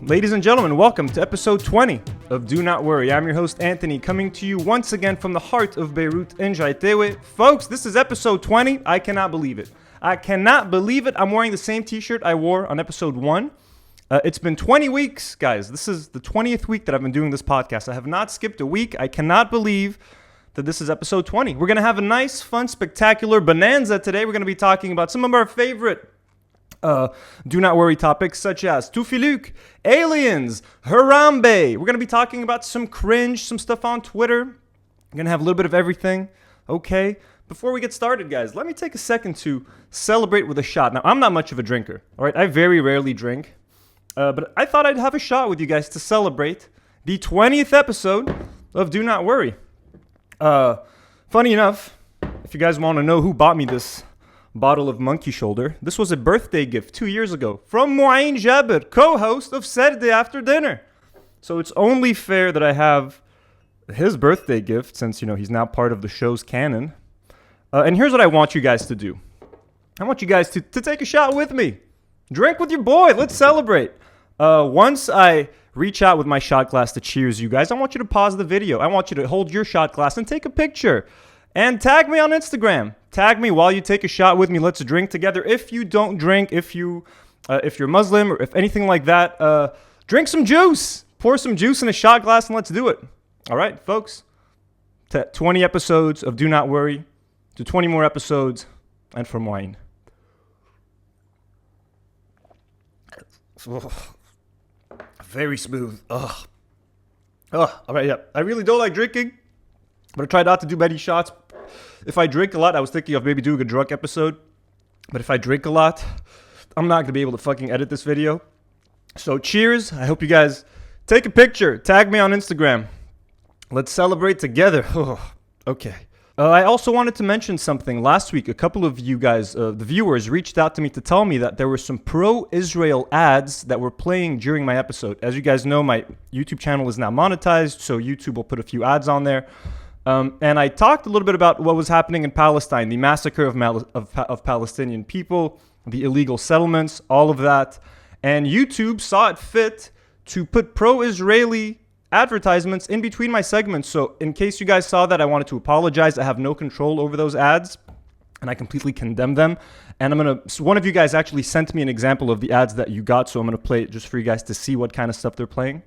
ladies and gentlemen, welcome to episode 20 of Do Not Worry. I'm your host, Anthony, coming to you once again from the heart of Beirut in Jaitewe. Folks, this is episode 20. I cannot believe it. I'm wearing the same t-shirt I wore on episode 1. It's been 20 weeks, guys. This is the 20th week that I've been doing this podcast. I have not skipped a week. I cannot believe that this is episode 20. We're going to have a nice, fun, spectacular bonanza today. We're going to be talking about some of our favorite Do Not Worry topics, such as Toufiluk, aliens, Harambe. We're going to be talking about some cringe, some stuff on Twitter. We're going to have a little bit of everything, okay? Before we get started, guys, let me take a second to celebrate with a shot. Now, I'm not much of a drinker, all right? I very rarely drink, but I thought I'd have a shot with you guys to celebrate the 20th episode of Do Not Worry. Funny enough, if you guys want to know who bought me this bottle of monkey shoulder, this was a birthday gift 2 years ago from Moain Jabir, co-host of Saturday After Dinner. So it's only fair that I have his birthday gift since, he's now part of the show's canon. And here's what I want you guys to do. I want you guys to take a shot with me. Drink with your boy. Let's celebrate. Once I reach out with my shot glass to cheers you guys, I want you to pause the video. I want you to hold your shot glass and take a picture. And tag me on Instagram. Tag me while you take a shot with me. Let's drink together. If you don't drink, if you're Muslim or if anything like that, drink some juice. Pour some juice in a shot glass and let's do it. All right, folks. 20 episodes of Do Not Worry. To 20 more episodes and from wine. Very smooth. All right, yeah. I really don't like drinking, but I try not to do many shots. If I drink a lot, I was thinking of maybe doing a drunk episode, but if I drink a lot, I'm not going to be able to fucking edit this video. So cheers. I hope you guys take a picture. Tag me on Instagram. Let's celebrate together. Okay. I also wanted to mention something. Last week, a couple of you guys, the viewers, reached out to me to tell me that there were some pro-Israel ads that were playing during my episode. As you guys know, my YouTube channel is now monetized, so YouTube will put a few ads on there. And I talked a little bit about what was happening in Palestine, the massacre of Palestinian people, the illegal settlements, all of that. And YouTube saw it fit to put pro-Israeli advertisements in between my segments. So in case you guys saw that, I wanted to apologize. I have no control over those ads and I completely condemn them. And one of you guys actually sent me an example of the ads that you got. So I'm going to play it just for you guys to see what kind of stuff they're playing.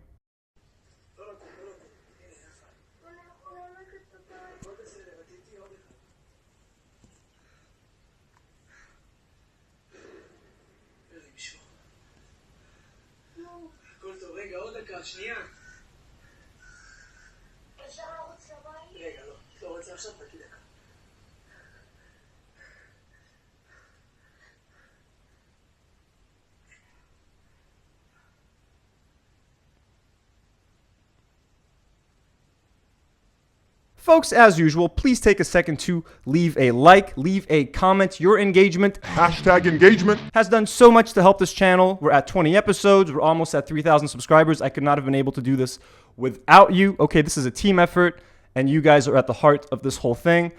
Folks, as usual, please take a second to leave a like, leave a comment. Your engagement, #engagement, has done so much to help this channel. We're at 20 episodes. We're almost at 3,000 subscribers. I could not have been able to do this without you. Okay, this is a team effort, and you guys are at the heart of this whole thing.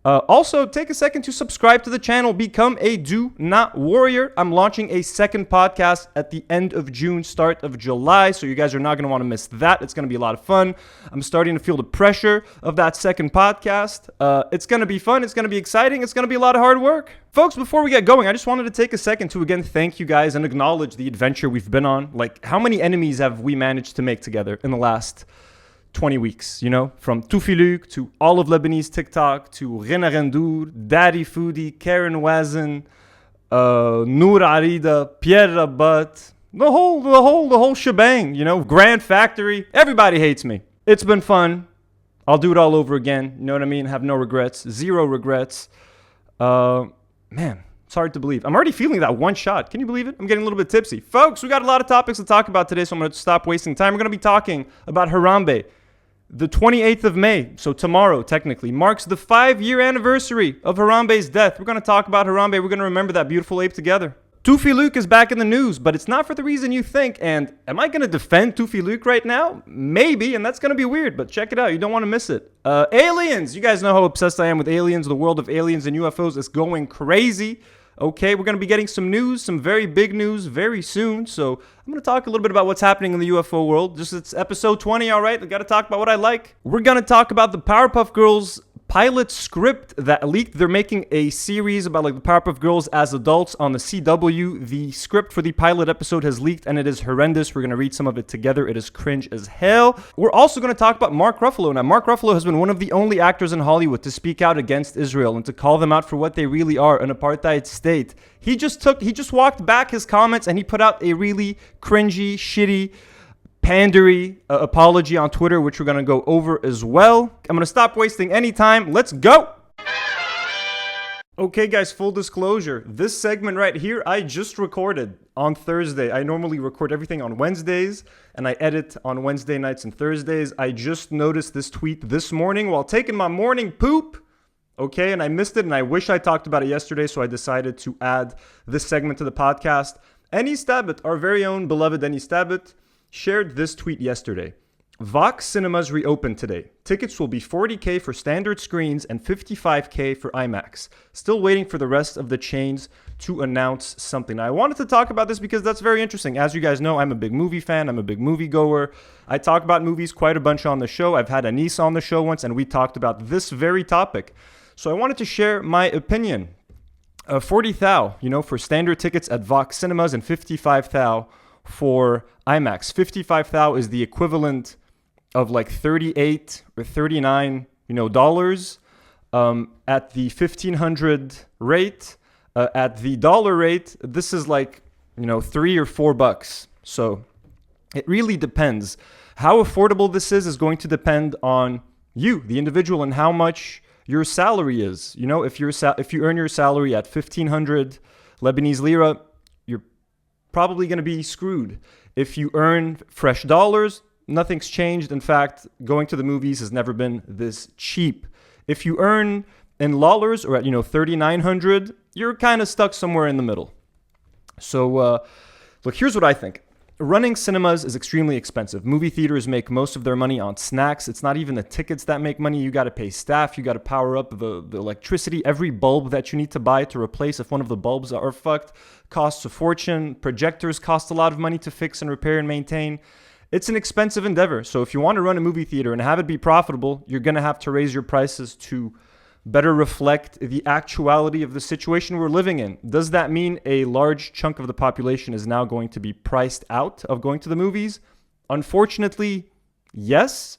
Also, take a second to subscribe to the channel. Become a Do Not Warrior. I'm launching a second podcast at the end of June, start of July, so you guys are not going to want to miss that. It's going to be a lot of fun. I'm starting to feel the pressure of that second podcast. It's going to be fun. It's going to be exciting. It's going to be a lot of hard work. Folks, before we get going, I just wanted to take a second to again thank you guys and acknowledge the adventure we've been on. Like, how many enemies have we managed to make together in the last 20 weeks, from Toufiluk to all of Lebanese TikTok to Rena Rendour, Daddy Foodie, Karen Wazen, Noor Arida, Pierre Rabat, the whole shebang, Grand Factory. Everybody hates me. It's been fun. I'll do it all over again. You know what I mean? Have no regrets. Zero regrets. Man, it's hard to believe. I'm already feeling that one shot. Can you believe it? I'm getting a little bit tipsy. Folks, we got a lot of topics to talk about today, so I'm going to stop wasting time. We're going to be talking about Harambe. The 28th of May, so tomorrow technically, marks the 5-year anniversary of Harambe's death. We're going to talk about Harambe. We're going to remember that beautiful ape together. Toufiluk is back in the news, but it's not for the reason you think. And am I going to defend Toufiluk right now? Maybe, and that's going to be weird, but check it out. You don't want to miss it. Aliens. You guys know how obsessed I am with aliens. The world of aliens and UFOs is going crazy. Okay, we're going to be getting some news, some very big news very soon. So I'm going to talk a little bit about what's happening in the UFO world. It's episode 20, all right? I got to talk about what I like. We're going to talk about the Powerpuff Girls pilot script that leaked. They're making a series about like the Powerpuff Girls as adults on the CW. The script for the pilot episode has leaked and it is horrendous. We're going to read some of it together. It is cringe as hell. We're also going to talk about Mark Ruffalo. Now, Mark Ruffalo has been one of the only actors in Hollywood to speak out against Israel and to call them out for what they really are, an apartheid state. He just walked back his comments and he put out a really cringy, shitty, pandery apology on Twitter, which we're going to go over as well. I'm going to stop wasting any time. Let's go. Okay, guys, full disclosure. This segment right here, I just recorded on Thursday. I normally record everything on Wednesdays, and I edit on Wednesday nights and Thursdays. I just noticed this tweet this morning while taking my morning poop. Okay, and I missed it, and I wish I talked about it yesterday, so I decided to add this segment to the podcast. Any Stabit, our very own beloved Any Stabit, shared this tweet yesterday. VOX Cinemas reopened today. Tickets will be $40K for standard screens and $55K for IMAX. Still waiting for the rest of the chains to announce something. Now, I wanted to talk about this because that's very interesting. As you guys know, I'm a big movie fan. I'm a big movie goer. I talk about movies quite a bunch on the show. I've had Anis on the show once, and we talked about this very topic. So I wanted to share my opinion. 40 thou, for standard tickets at VOX Cinemas and 55 thou for IMAX. 55 thou is the equivalent of like 38 or 39, dollars at the 1500 rate. At the dollar rate, this is like, $3 or $4. So it really depends. How affordable this is going to depend on you, the individual, and how much your salary is. If you earn your salary at 1500 Lebanese lira, you're probably going to be screwed. If you earn fresh dollars, nothing's changed. In fact, going to the movies has never been this cheap. If you earn in dollars or at 3900, you're kind of stuck somewhere in the middle. So look, here's what I think. Running cinemas is extremely expensive. Movie theaters make most of their money on snacks. It's not even the tickets that make money. You got to pay staff. You got to power up the electricity. Every bulb that you need to buy to replace if one of the bulbs are fucked costs a fortune. Projectors cost a lot of money to fix and repair and maintain. It's an expensive endeavor. So if you want to run a movie theater and have it be profitable, you're going to have to raise your prices to better reflect the actuality of the situation we're living in. Does that mean a large chunk of the population is now going to be priced out of going to the movies? Unfortunately, yes.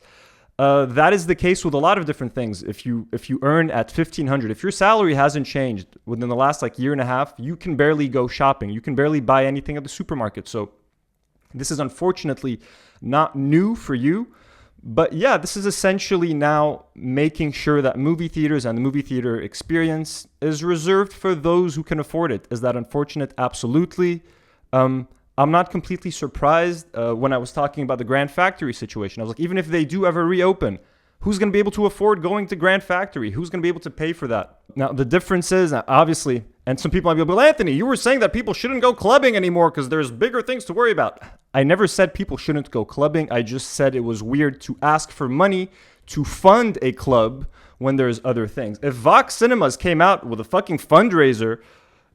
That is the case with a lot of different things. If you earn at 1500, if your salary hasn't changed within the last year and a half, you can barely go shopping. You can barely buy anything at the supermarket. So this is unfortunately not new for you. But yeah, this is essentially now making sure that movie theaters and the movie theater experience is reserved for those who can afford it. Is that unfortunate? Absolutely. I'm not completely surprised when I was talking about the Grand Factory situation. I was like, even if they do ever reopen, who's going to be able to afford going to Grand Factory? Who's going to be able to pay for that? Now, the difference is, obviously, and some people might be like, well, Anthony, you were saying that people shouldn't go clubbing anymore because there's bigger things to worry about. I never said people shouldn't go clubbing. I just said it was weird to ask for money to fund a club when there's other things. If VOX Cinemas came out with a fucking fundraiser,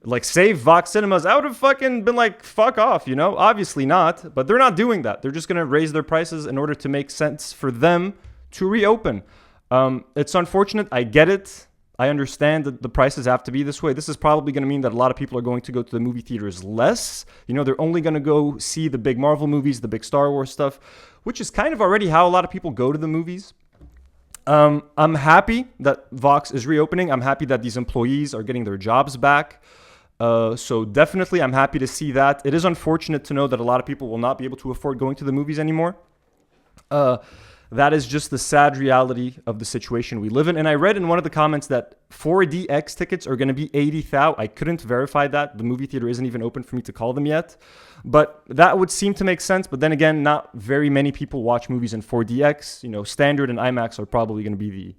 like Save VOX Cinemas, I would have fucking been like, fuck off, Obviously not, but they're not doing that. They're just going to raise their prices in order to make sense for them to reopen. It's unfortunate. I get it. I understand that the prices have to be this way. This is probably going to mean that a lot of people are going to go to the movie theaters less. They're only going to go see the big Marvel movies, the big Star Wars stuff, which is kind of already how a lot of people go to the movies. I'm happy that VOX is reopening. I'm happy that these employees are getting their jobs back. So definitely I'm happy to see that. It is unfortunate to know that a lot of people will not be able to afford going to the movies anymore. That is just the sad reality of the situation we live in. And I read in one of the comments that 4DX tickets are going to be 80 thou. I couldn't verify that. The movie theater isn't even open for me to call them yet. But that would seem to make sense. But then again, not very many people watch movies in 4DX. Standard and IMAX are probably going to be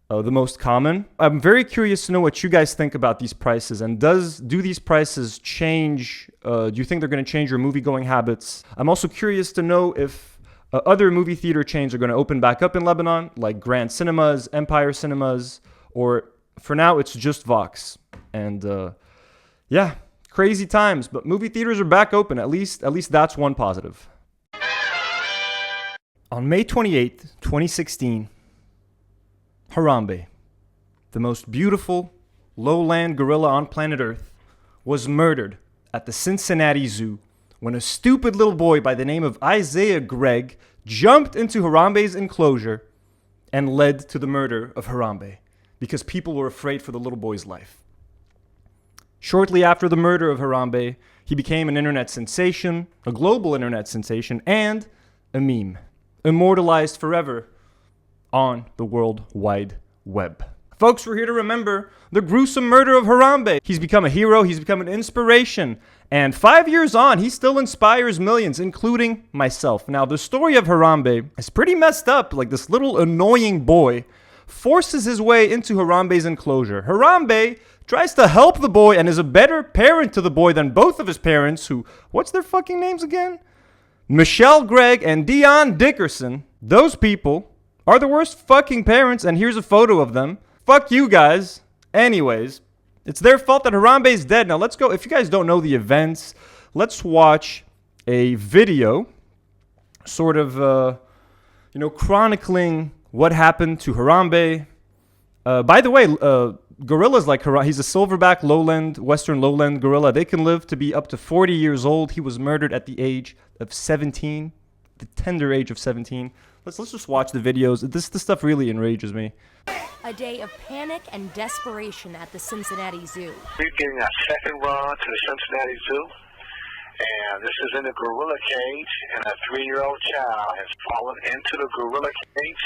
the most common. I'm very curious to know what you guys think about these prices. And do these prices change? Do you think they're going to change your movie-going habits? I'm also curious to know if other movie theater chains are going to open back up in Lebanon, like Grand Cinemas, Empire Cinemas, or for now, it's just VOX. And Yeah, crazy times, but movie theaters are back open. At least that's one positive. On May 28th, 2016, Harambe, the most beautiful lowland gorilla on planet Earth, was murdered at the Cincinnati Zoo when a stupid little boy by the name of Isaiah Gregg jumped into Harambe's enclosure and led to the murder of Harambe because people were afraid for the little boy's life. Shortly after the murder of Harambe, he became an internet sensation, a global internet sensation, and a meme, immortalized forever on the World Wide Web. Folks, we're here to remember the gruesome murder of Harambe. He's become a hero, he's become an inspiration, and 5 years on, he still inspires millions, including myself. Now, the story of Harambe is pretty messed up. Like, this little annoying boy forces his way into Harambe's enclosure. Harambe tries to help the boy and is a better parent to the boy than both of his parents, who, what's their fucking names again? Michelle Gregg and Dion Dickerson. Those people are the worst fucking parents, and here's a photo of them. Fuck you guys. Anyways, it's their fault that Harambe's dead. Now let's go. If you guys don't know the events, let's watch a video sort of, chronicling what happened to Harambe. By the way, gorillas like Harambe, he's a silverback western lowland gorilla. They can live to be up to 40 years old. He was murdered at the age of 17, the tender age of 17. Let's just watch the videos. This stuff really enrages me. A day of panic and desperation at the Cincinnati Zoo. We're getting our second run to the Cincinnati Zoo, and this is in the gorilla cage, and a 3-year-old child has fallen into the gorilla cage.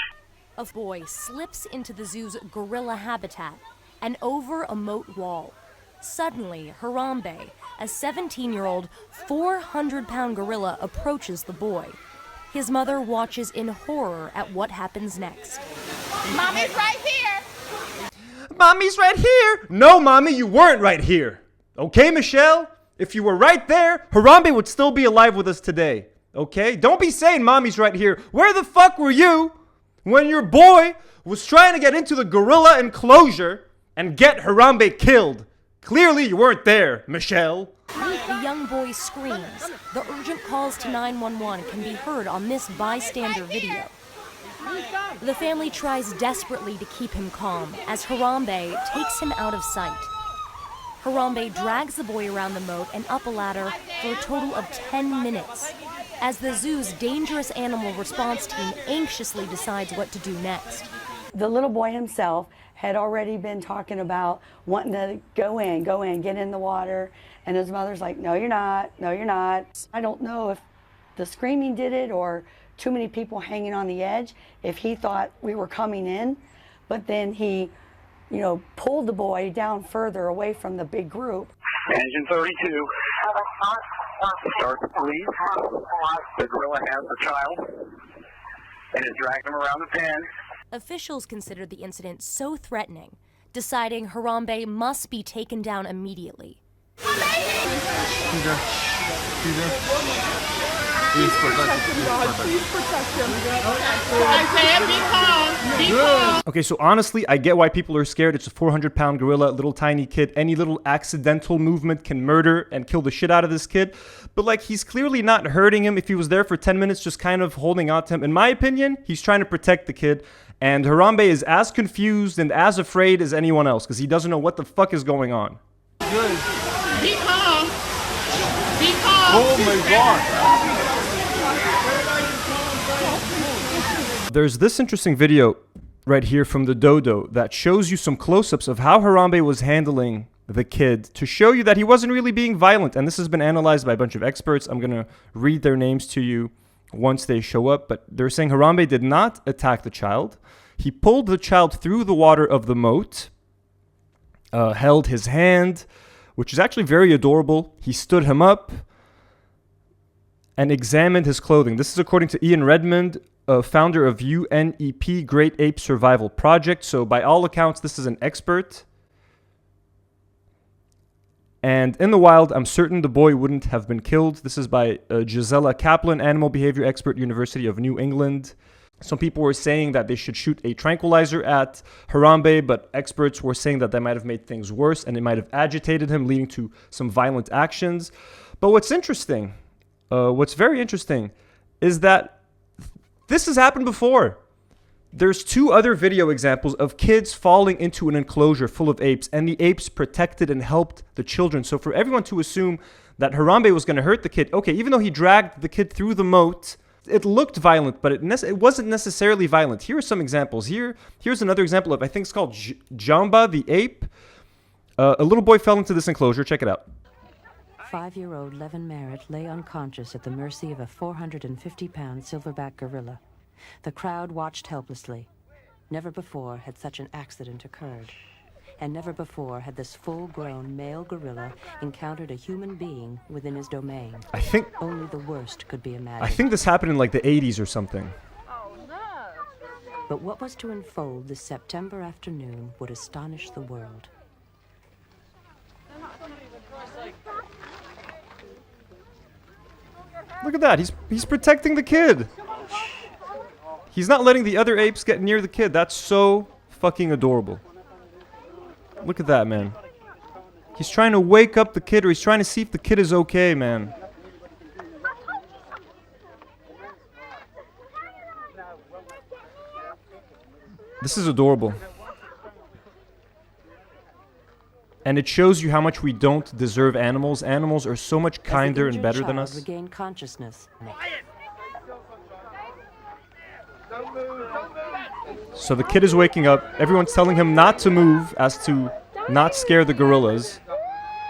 A boy slips into the zoo's gorilla habitat and over a moat wall. Suddenly, Harambe, a 17-year-old, 400-pound gorilla, approaches the boy. His mother watches in horror at what happens next. Mommy's right here! Mommy's right here! No, Mommy, you weren't right here. Okay, Michelle? If you were right there, Harambe would still be alive with us today. Okay? Don't be saying Mommy's right here. Where the fuck were you when your boy was trying to get into the gorilla enclosure and get Harambe killed? Clearly you weren't there, Michelle. The young boy screams. The urgent calls to 911 can be heard on this bystander video. The family tries desperately to keep him calm as Harambe takes him out of sight. Harambe drags the boy around the moat and up a ladder for a total of 10 minutes as the zoo's dangerous animal response team anxiously decides what to do next. The little boy himself had already been talking about wanting to go in, get in the water, and his mother's like, no, you're not. I don't know if the screaming did it or too many people hanging on the edge, if he thought we were coming in, but then he, pulled the boy down further away from the big group. Engine 32, start to bleed. The gorilla has the child and is dragging him around the pen. Officials considered the incident so threatening, deciding Harambe must be taken down immediately. Please protect him. Isaiah, be calm. Be calm. Okay, so honestly, I get why people are scared. It's a 400-pound gorilla, little tiny kid. Any little accidental movement can murder and kill the shit out of this kid. But, he's clearly not hurting him if he was there for 10 minutes just kind of holding on to him. In my opinion, he's trying to protect the kid. And Harambe is as confused and as afraid as anyone else because he doesn't know what the fuck is going on. Good. Be calm. Be calm. Oh, my God. There's this interesting video right here from the Dodo that shows you some close-ups of how Harambe was handling the kid to show you that he wasn't really being violent. And this has been analyzed by a bunch of experts. I'm going to read their names to you once they show up. But they're saying Harambe did not attack the child. He pulled the child through the water of the moat, held his hand, which is actually very adorable. He stood him up and examined his clothing. This is according to Ian Redmond, founder of UNEP Great Ape Survival Project. So by all accounts, this is an expert. And in the wild, I'm certain the boy wouldn't have been killed. This is by Gisela Kaplan, animal behavior expert, University of New England. Some people were saying that they should shoot a tranquilizer at Harambe, but experts were saying that might have made things worse and it might have agitated him, leading to some violent actions. But what's very interesting, is that this has happened before. There's 2 other video examples of kids falling into an enclosure full of apes, and the apes protected and helped the children. So for everyone to assume that Harambe was going to hurt the kid, okay, even though he dragged the kid through the moat, it looked violent, but it wasn't necessarily violent. Here are some examples. Here's another example of, I think it's called Jamba the ape. A little boy fell into this enclosure. Check it out. 5-year-old Levin Merritt lay unconscious at the mercy of a 450-pound silverback gorilla. The crowd watched helplessly. Never before had such an accident occurred. And never before had this full-grown male gorilla encountered a human being within his domain. I think only the worst could be imagined. I think this happened in like the 80s or something. But what was to unfold this September afternoon would astonish the world. Look at that. He's protecting the kid. He's not letting the other apes get near the kid. That's so fucking adorable. Look at that, man. He's trying to wake up the kid, or he's trying to see if the kid is okay, man. This is adorable. And it shows you how much we don't deserve animals. Animals are so much kinder and better than us. Regain consciousness. So the kid is waking up. Everyone's telling him not to move, as to not scare the gorillas.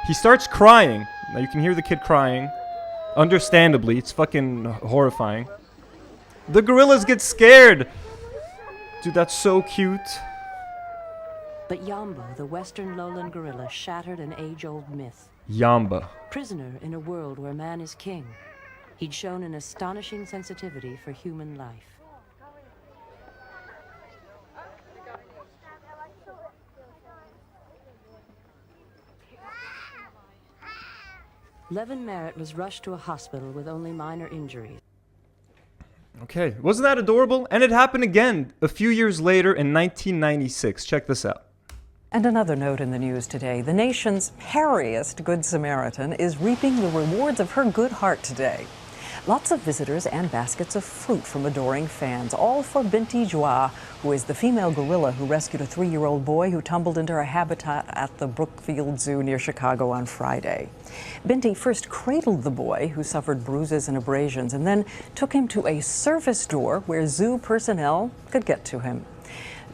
He starts crying. Now you can hear the kid crying. Understandably, it's fucking horrifying. The gorillas get scared. Dude, that's so cute. But Yamba, the western lowland gorilla, shattered an age-old myth. Yamba. Prisoner in a world where man is king, he'd shown an astonishing sensitivity for human life. Levin Merritt was rushed to a hospital with only minor injuries. Okay, wasn't that adorable? And it happened again a few years later in 1996. Check this out. And another note in the news today. The nation's hairiest Good Samaritan is reaping the rewards of her good heart today. Lots of visitors and baskets of fruit from adoring fans, all for Binti Joie, who is the female gorilla who rescued a 3-year-old boy who tumbled into her habitat at the Brookfield Zoo near Chicago on Friday. Binti first cradled the boy, who suffered bruises and abrasions, and then took him to a service door where zoo personnel could get to him.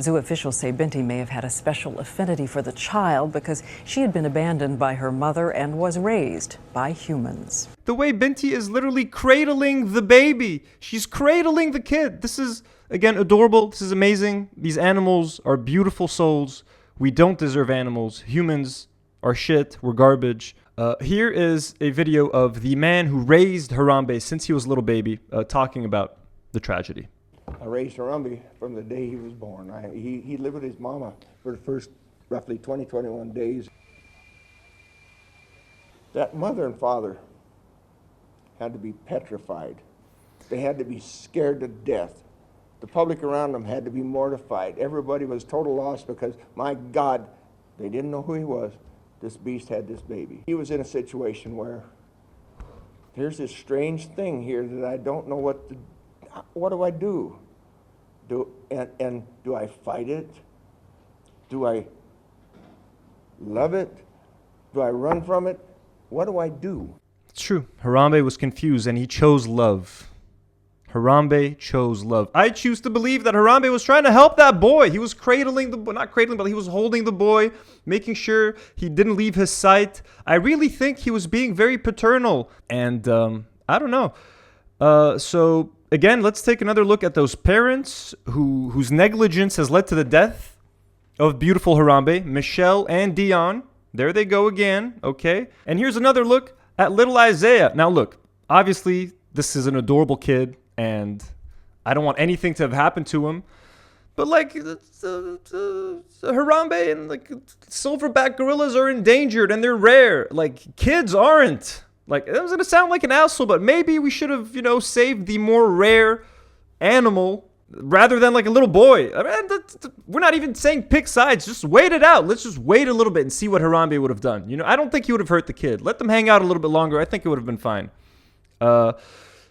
Zoo officials say Binti may have had a special affinity for the child because she had been abandoned by her mother and was raised by humans. The way Binti is literally cradling the baby. She's cradling the kid. This is, again, adorable. This is amazing. These animals are beautiful souls. We don't deserve animals. Humans are shit. We're garbage. Here is a video of the man who raised Harambe since he was a little baby, talking about the tragedy. I raised Harambe from the day he was born. He lived with his mama for the first roughly 21 days. That mother and father had to be petrified. They had to be scared to death. The public around them had to be mortified. Everybody was total loss because, my God, they didn't know who he was. This beast had this baby. He was in a situation where there's this strange thing here that I don't know what do I do? Do I fight it? Do I love it? Do I run from it? What do I do? It's true. Harambe was confused and he chose love. Harambe chose love. I choose to believe that Harambe was trying to help that boy. He was cradling the boy, not cradling, but he was holding the boy, making sure he didn't leave his sight. I really think he was being very paternal. And I don't know. So again, let's take another look at those parents whose negligence has led to the death of beautiful Harambe, Michelle and Dion. There they go again, okay? And here's another look at little Isaiah. Now look, obviously this is an adorable kid and I don't want anything to have happened to him. But like, Harambe and like silverback gorillas are endangered and they're rare. Like, kids aren't. Like, it was going to sound like an asshole, but maybe we should have, saved the more rare animal rather than like a little boy. I mean, we're not even saying pick sides. Just wait it out. Let's just wait a little bit and see what Harambe would have done. You know, I don't think he would have hurt the kid. Let them hang out a little bit longer. I think it would have been fine.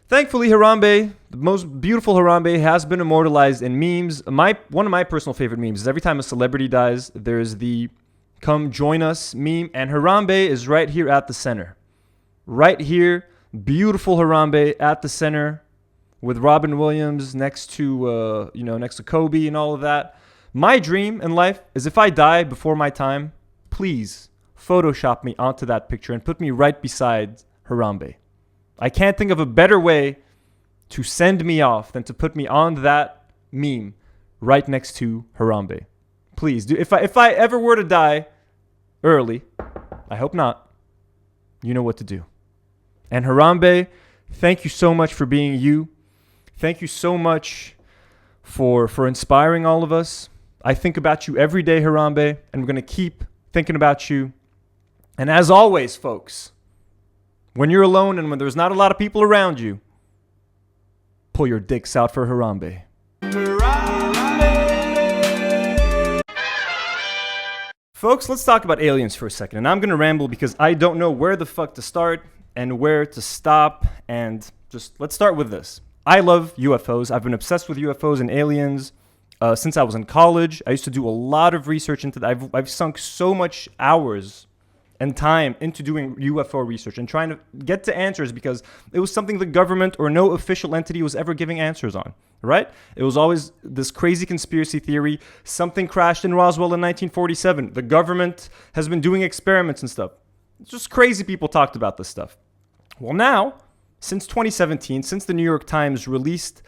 Thankfully, Harambe, the most beautiful Harambe, has been immortalized in memes. One of my personal favorite memes is every time a celebrity dies, there's the "Come join us" meme, and Harambe is right here at the center. Right here, beautiful Harambe at the center, with Robin Williams next to Kobe and all of that. My dream in life is if I die before my time, please Photoshop me onto that picture and put me right beside Harambe. I can't think of a better way to send me off than to put me on that meme right next to Harambe. Please do. If I ever were to die early, I hope not, you know what to do. And Harambe, thank you so much for being you. Thank you so much for inspiring all of us. I think about you every day, Harambe, and we're going to keep thinking about you. And as always, folks, when you're alone and when there's not a lot of people around you, pull your dicks out for Harambe. Folks, let's talk about aliens for a second. And I'm going to ramble because I don't know where the fuck to start and where to stop. And just let's start with this. I love UFOs. I've been obsessed with UFOs and aliens since I was in college. I used to do a lot of research into that. I've sunk so much hours and time into doing UFO research and trying to get to answers because it was something the government or no official entity was ever giving answers on, right? It was always this crazy conspiracy theory. Something crashed in Roswell in 1947. The government has been doing experiments and stuff. It's just crazy people talked about this stuff. Well, now, since 2017, since the New York Times released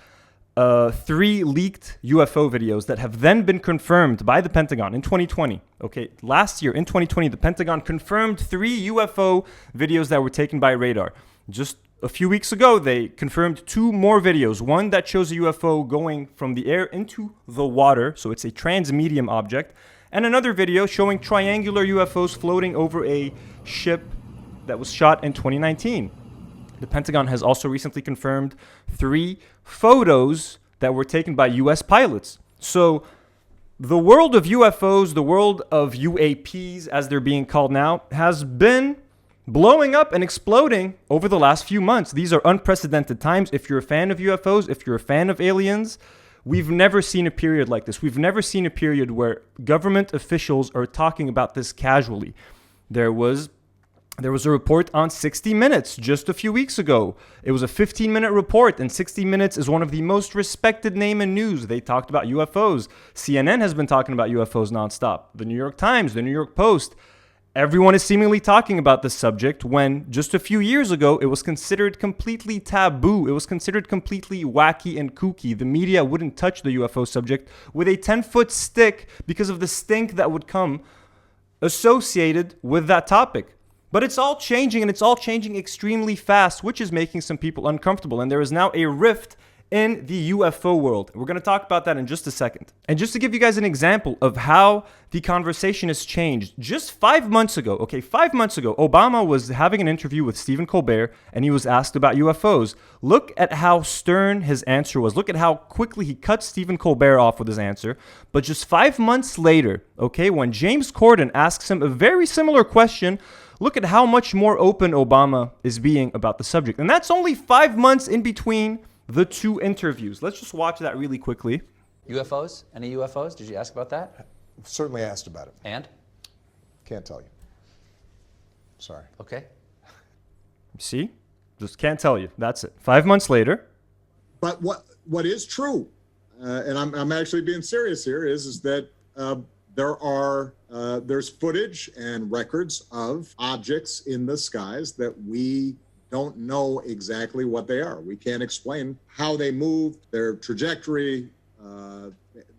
3 leaked UFO videos that have then been confirmed by the Pentagon in 2020. Okay, last year in 2020, the Pentagon confirmed 3 UFO videos that were taken by radar. Just a few weeks ago, they confirmed 2 more videos. One that shows a UFO going from the air into the water, so it's a transmedium object, and another video showing triangular UFOs floating over a ship that was shot in 2019. The Pentagon has also recently confirmed 3 photos that were taken by U.S. pilots. So the world of UFOs, the world of UAPs, as they're being called now, has been blowing up and exploding over the last few months. These are unprecedented times. If you're a fan of UFOs, if you're a fan of aliens, we've never seen a period like this. We've never seen a period where government officials are talking about this casually. There was a report on 60 Minutes just a few weeks ago. It was a 15-minute report, and 60 Minutes is one of the most respected name in news. They talked about UFOs. CNN has been talking about UFOs nonstop. The New York Times, the New York Post. Everyone is seemingly talking about this subject when just a few years ago, it was considered completely taboo. It was considered completely wacky and kooky. The media wouldn't touch the UFO subject with a 10-foot stick because of the stink that would come associated with that topic. But it's all changing, and it's all changing extremely fast, which is making some people uncomfortable. And there is now a rift in the UFO world. We're going to talk about that in just a second. And just to give you guys an example of how the conversation has changed, just 5 months ago, Obama was having an interview with Stephen Colbert, and he was asked about UFOs. Look at how stern his answer was. Look at how quickly he cut Stephen Colbert off with his answer. But just 5 months later, when James Corden asks him a very similar question, look at how much more open Obama is being about the subject. And that's only 5 months in between the 2 interviews. Let's just watch that really quickly. UFOs? Any UFOs? Did you ask about that? Certainly asked about it. And? Can't tell you. Sorry. Okay. See? Just can't tell you. That's it. 5 months later. But what is true, and I'm actually being serious here, is that there's footage and records of objects in the skies that we don't know exactly what they are. We can't explain how they moved, their trajectory.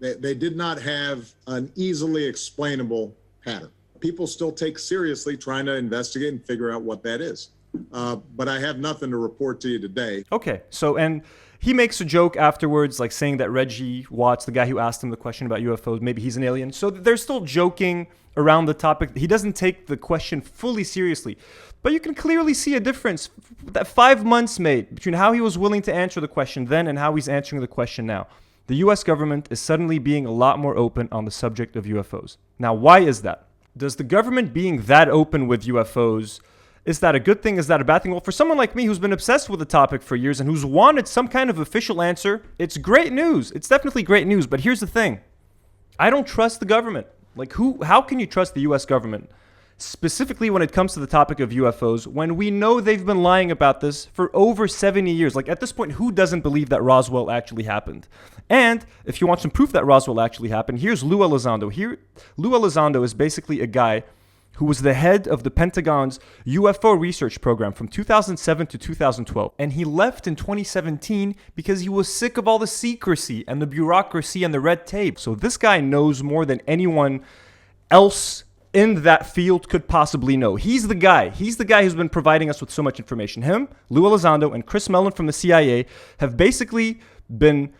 They did not have an easily explainable pattern. People still take seriously trying to investigate and figure out what that is. But I have nothing to report to you today. Okay, so, and he makes a joke afterwards, like saying that Reggie Watts, the guy who asked him the question about UFOs, maybe he's an alien. So they're still joking around the topic. He doesn't take the question fully seriously. But you can clearly see a difference that 5 months made between how he was willing to answer the question then and how he's answering the question now. the US government is suddenly being a lot more open on the subject of UFOs. Now, why is that? Does the government being that open with UFOs, is that a good thing? Is that a bad thing? Well, for someone like me who's been obsessed with the topic for years and who's wanted some kind of official answer, it's great news. It's definitely great news. But here's the thing. I don't trust the government. Like, how can you trust the US government? Specifically when it comes to the topic of UFOs, when we know they've been lying about this for over 70 years. Like, at this point, who doesn't believe that Roswell actually happened? And if you want some proof that Roswell actually happened, here's Lou Elizondo. Lou Elizondo is basically a guy who was the head of the Pentagon's UFO research program from 2007 to 2012. And he left in 2017 because he was sick of all the secrecy and the bureaucracy and the red tape. So this guy knows more than anyone else in that field could possibly know. He's the guy who's been providing us with so much information. Him, Lou Elizondo, and Chris Mellon from the CIA have basically been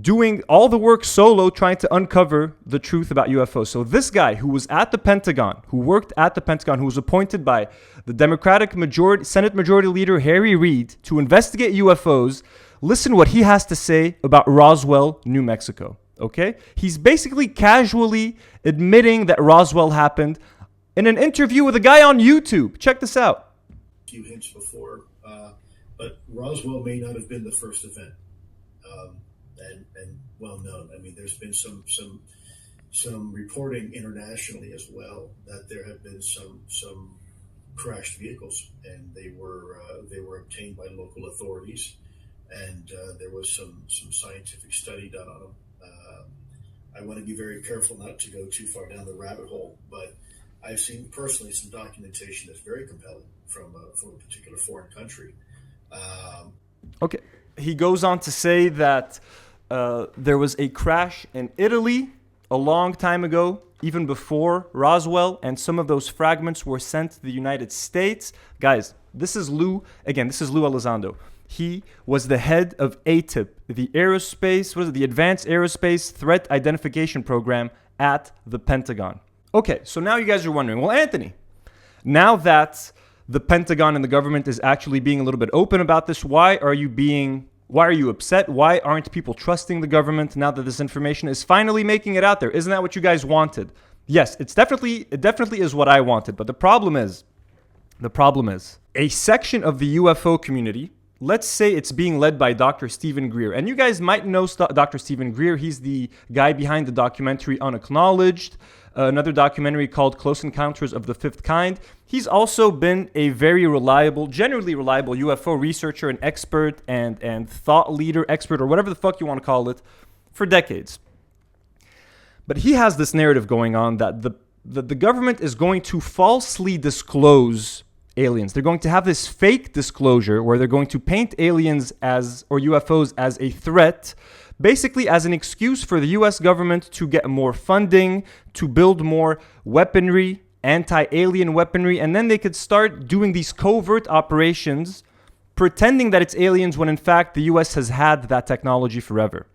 doing all the work solo, trying to uncover the truth about UFOs. So this guy who was at the Pentagon, who worked at the Pentagon, who was appointed by the Democratic Senate Majority Leader Harry Reid to investigate UFOs, listen what he has to say about Roswell, New Mexico. Okay? He's basically casually admitting that Roswell happened in an interview with a guy on YouTube. Check this out. A few hints before, but Roswell may not have been the first event. And well known. I mean, there's been some reporting internationally as well that there have been some crashed vehicles, and they were obtained by local authorities, and there was some scientific study done on them. I want to be very careful not to go too far down the rabbit hole, but I've seen personally some documentation that's very compelling from a particular foreign country. Okay, he goes on to say that there was a crash in Italy a long time ago, even before Roswell, and some of those fragments were sent to the United States. Guys, this is Lou Elizondo. He was the head of ATIP, the the Advanced Aerospace Threat Identification Program at the Pentagon. Okay, so now you guys are wondering, well, Anthony, now that the Pentagon and the government is actually being a little bit open about this, why are you upset? Why aren't people trusting the government now that this information is finally making it out there? Isn't that what you guys wanted? Yes, it definitely is what I wanted. But the problem is a section of the UFO community, let's say it's being led by Dr. Stephen Greer. And you guys might know Dr. Stephen Greer. He's the guy behind the documentary Unacknowledged, another documentary called Close Encounters of the Fifth Kind. He's also been a very generally reliable UFO researcher and expert and thought leader, expert, or whatever the fuck you want to call it, for decades. But he has this narrative going on that the government is going to falsely disclose aliens. They're going to have this fake disclosure where they're going to paint aliens or UFOs as a threat, basically as an excuse for the US government to get more funding, to build more weaponry, anti-alien weaponry, and then they could start doing these covert operations, pretending that it's aliens when in fact the US has had that technology forever.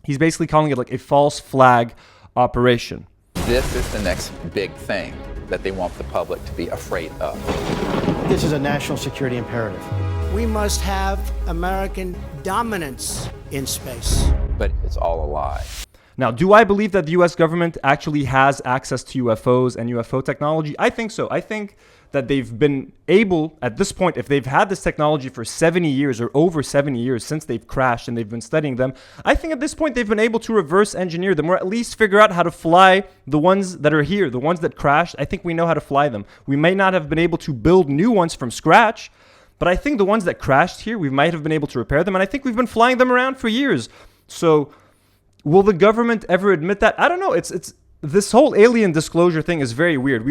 He's basically calling it like a false flag operation. This is the next big thing that they want the public to be afraid of. This is a national security imperative. We must have American dominance in space. But it's all a lie. Now, do I believe that the US government actually has access to UFOs and UFO technology? I think so. I think that they've been able, at this point, if they've had this technology for 70 years or over 70 years since they've crashed and they've been studying them, I think at this point they've been able to reverse engineer them or at least figure out how to fly the ones that are here, the ones that crashed. I think we know how to fly them. We may not have been able to build new ones from scratch, but I think the ones that crashed here, we might have been able to repair them, and I think we've been flying them around for years. So will the government ever admit that? I don't know. It's this whole alien disclosure thing is very weird.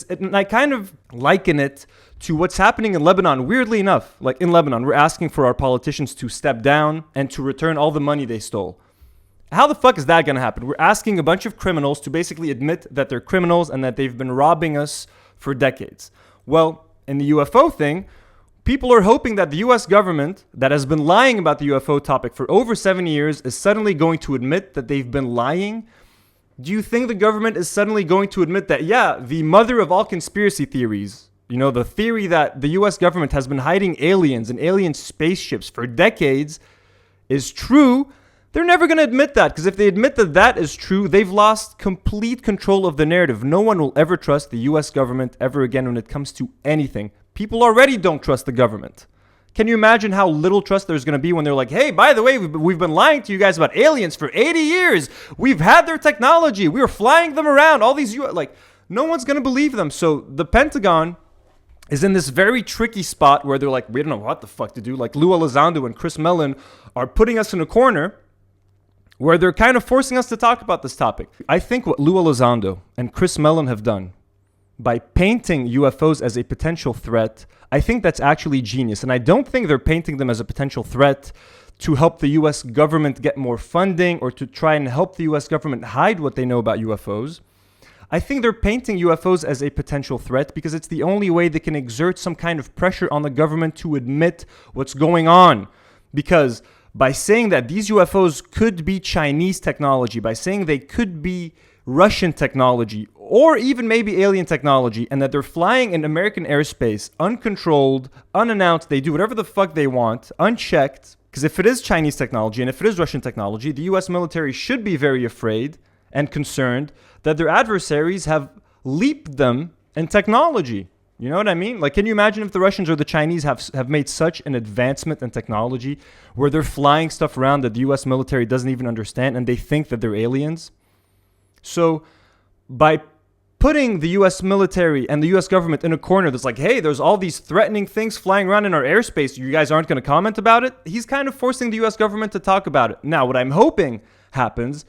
And I kind of liken it to what's happening in Lebanon. Weirdly enough, like in Lebanon, we're asking for our politicians to step down and to return all the money they stole. How the fuck is that going to happen? We're asking a bunch of criminals to basically admit that they're criminals and that they've been robbing us for decades. Well, in the UFO thing, people are hoping that the US government, that has been lying about the UFO topic for over 7 years, is suddenly going to admit that they've been lying. Do you think the government is suddenly going to admit that, yeah, the mother of all conspiracy theories, the theory that the US government has been hiding aliens and alien spaceships for decades is true, They're never going to admit that, because if they admit that that is true, they've lost complete control of the narrative. No one will ever trust the US government ever again when it comes to anything. People already don't trust the government. Can you imagine how little trust there's going to be when they're like, hey, by the way, we've been lying to you guys about aliens for 80 years. We've had their technology. We were flying them around. All these, like, no one's going to believe them. So the Pentagon is in this very tricky spot where they're like, we don't know what the fuck to do. Like Lou Elizondo and Chris Mellon are putting us in a corner where they're kind of forcing us to talk about this topic. I think what Lou Elizondo and Chris Mellon have done by painting UFOs as a potential threat, I think that's actually genius. And I don't think they're painting them as a potential threat to help the US government get more funding or to try and help the US government hide what they know about UFOs. I think they're painting UFOs as a potential threat because it's the only way they can exert some kind of pressure on the government to admit what's going on. Because by saying that these UFOs could be Chinese technology, by saying they could be Russian technology, or even maybe alien technology, and that they're flying in American airspace, uncontrolled, unannounced, they do whatever the fuck they want, unchecked. Because if it is Chinese technology and if it is Russian technology, the US military should be very afraid and concerned that their adversaries have leaped them in technology. You know what I mean? Like, can you imagine if the Russians or the Chinese have made such an advancement in technology where they're flying stuff around that the US military doesn't even understand and they think that they're aliens? So by putting the US military and the US government in a corner that's like, hey, there's all these threatening things flying around in our airspace, you guys aren't going to comment about it, he's kind of forcing the US government to talk about it. Now, what I'm hoping happens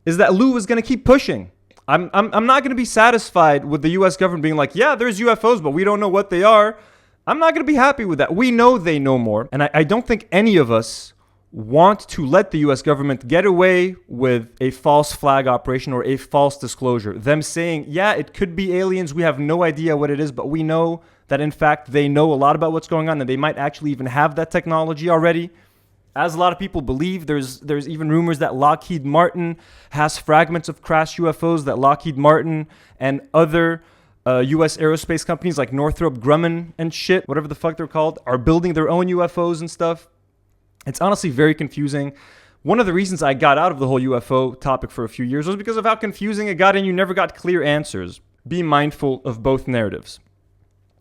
is that Lou is going to keep pushing. I'm not going to be satisfied with the US government being like, yeah, there's UFOs, but we don't know what they are. I'm not going to be happy with that. We know they know more. And I don't think any of us want to let the US government get away with a false flag operation or a false disclosure. Them saying, yeah, it could be aliens. We have no idea what it is, but we know that in fact they know a lot about what's going on and they might actually even have that technology already. As a lot of people believe, there's even rumors that Lockheed Martin has fragments of crashed UFOs, that Lockheed Martin and other US aerospace companies like Northrop Grumman and shit, whatever the fuck they're called, are building their own UFOs and stuff. It's honestly very confusing. One of the reasons I got out of the whole UFO topic for a few years was because of how confusing it got and you never got clear answers. Be mindful of both narratives.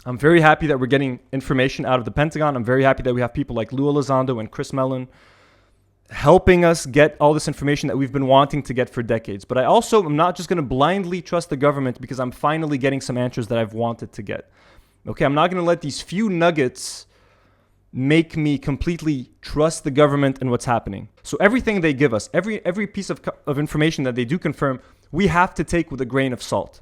I'm very happy that we're getting information out of the Pentagon. I'm very happy that we have people like Lou Elizondo and Chris Mellon helping us get all this information that we've been wanting to get for decades. But I also am not just going to blindly trust the government because I'm finally getting some answers that I've wanted to get. Okay, I'm not going to let these few nuggets make me completely trust the government and what's happening. So everything they give us, every piece of information that they do confirm, we have to take with a grain of salt.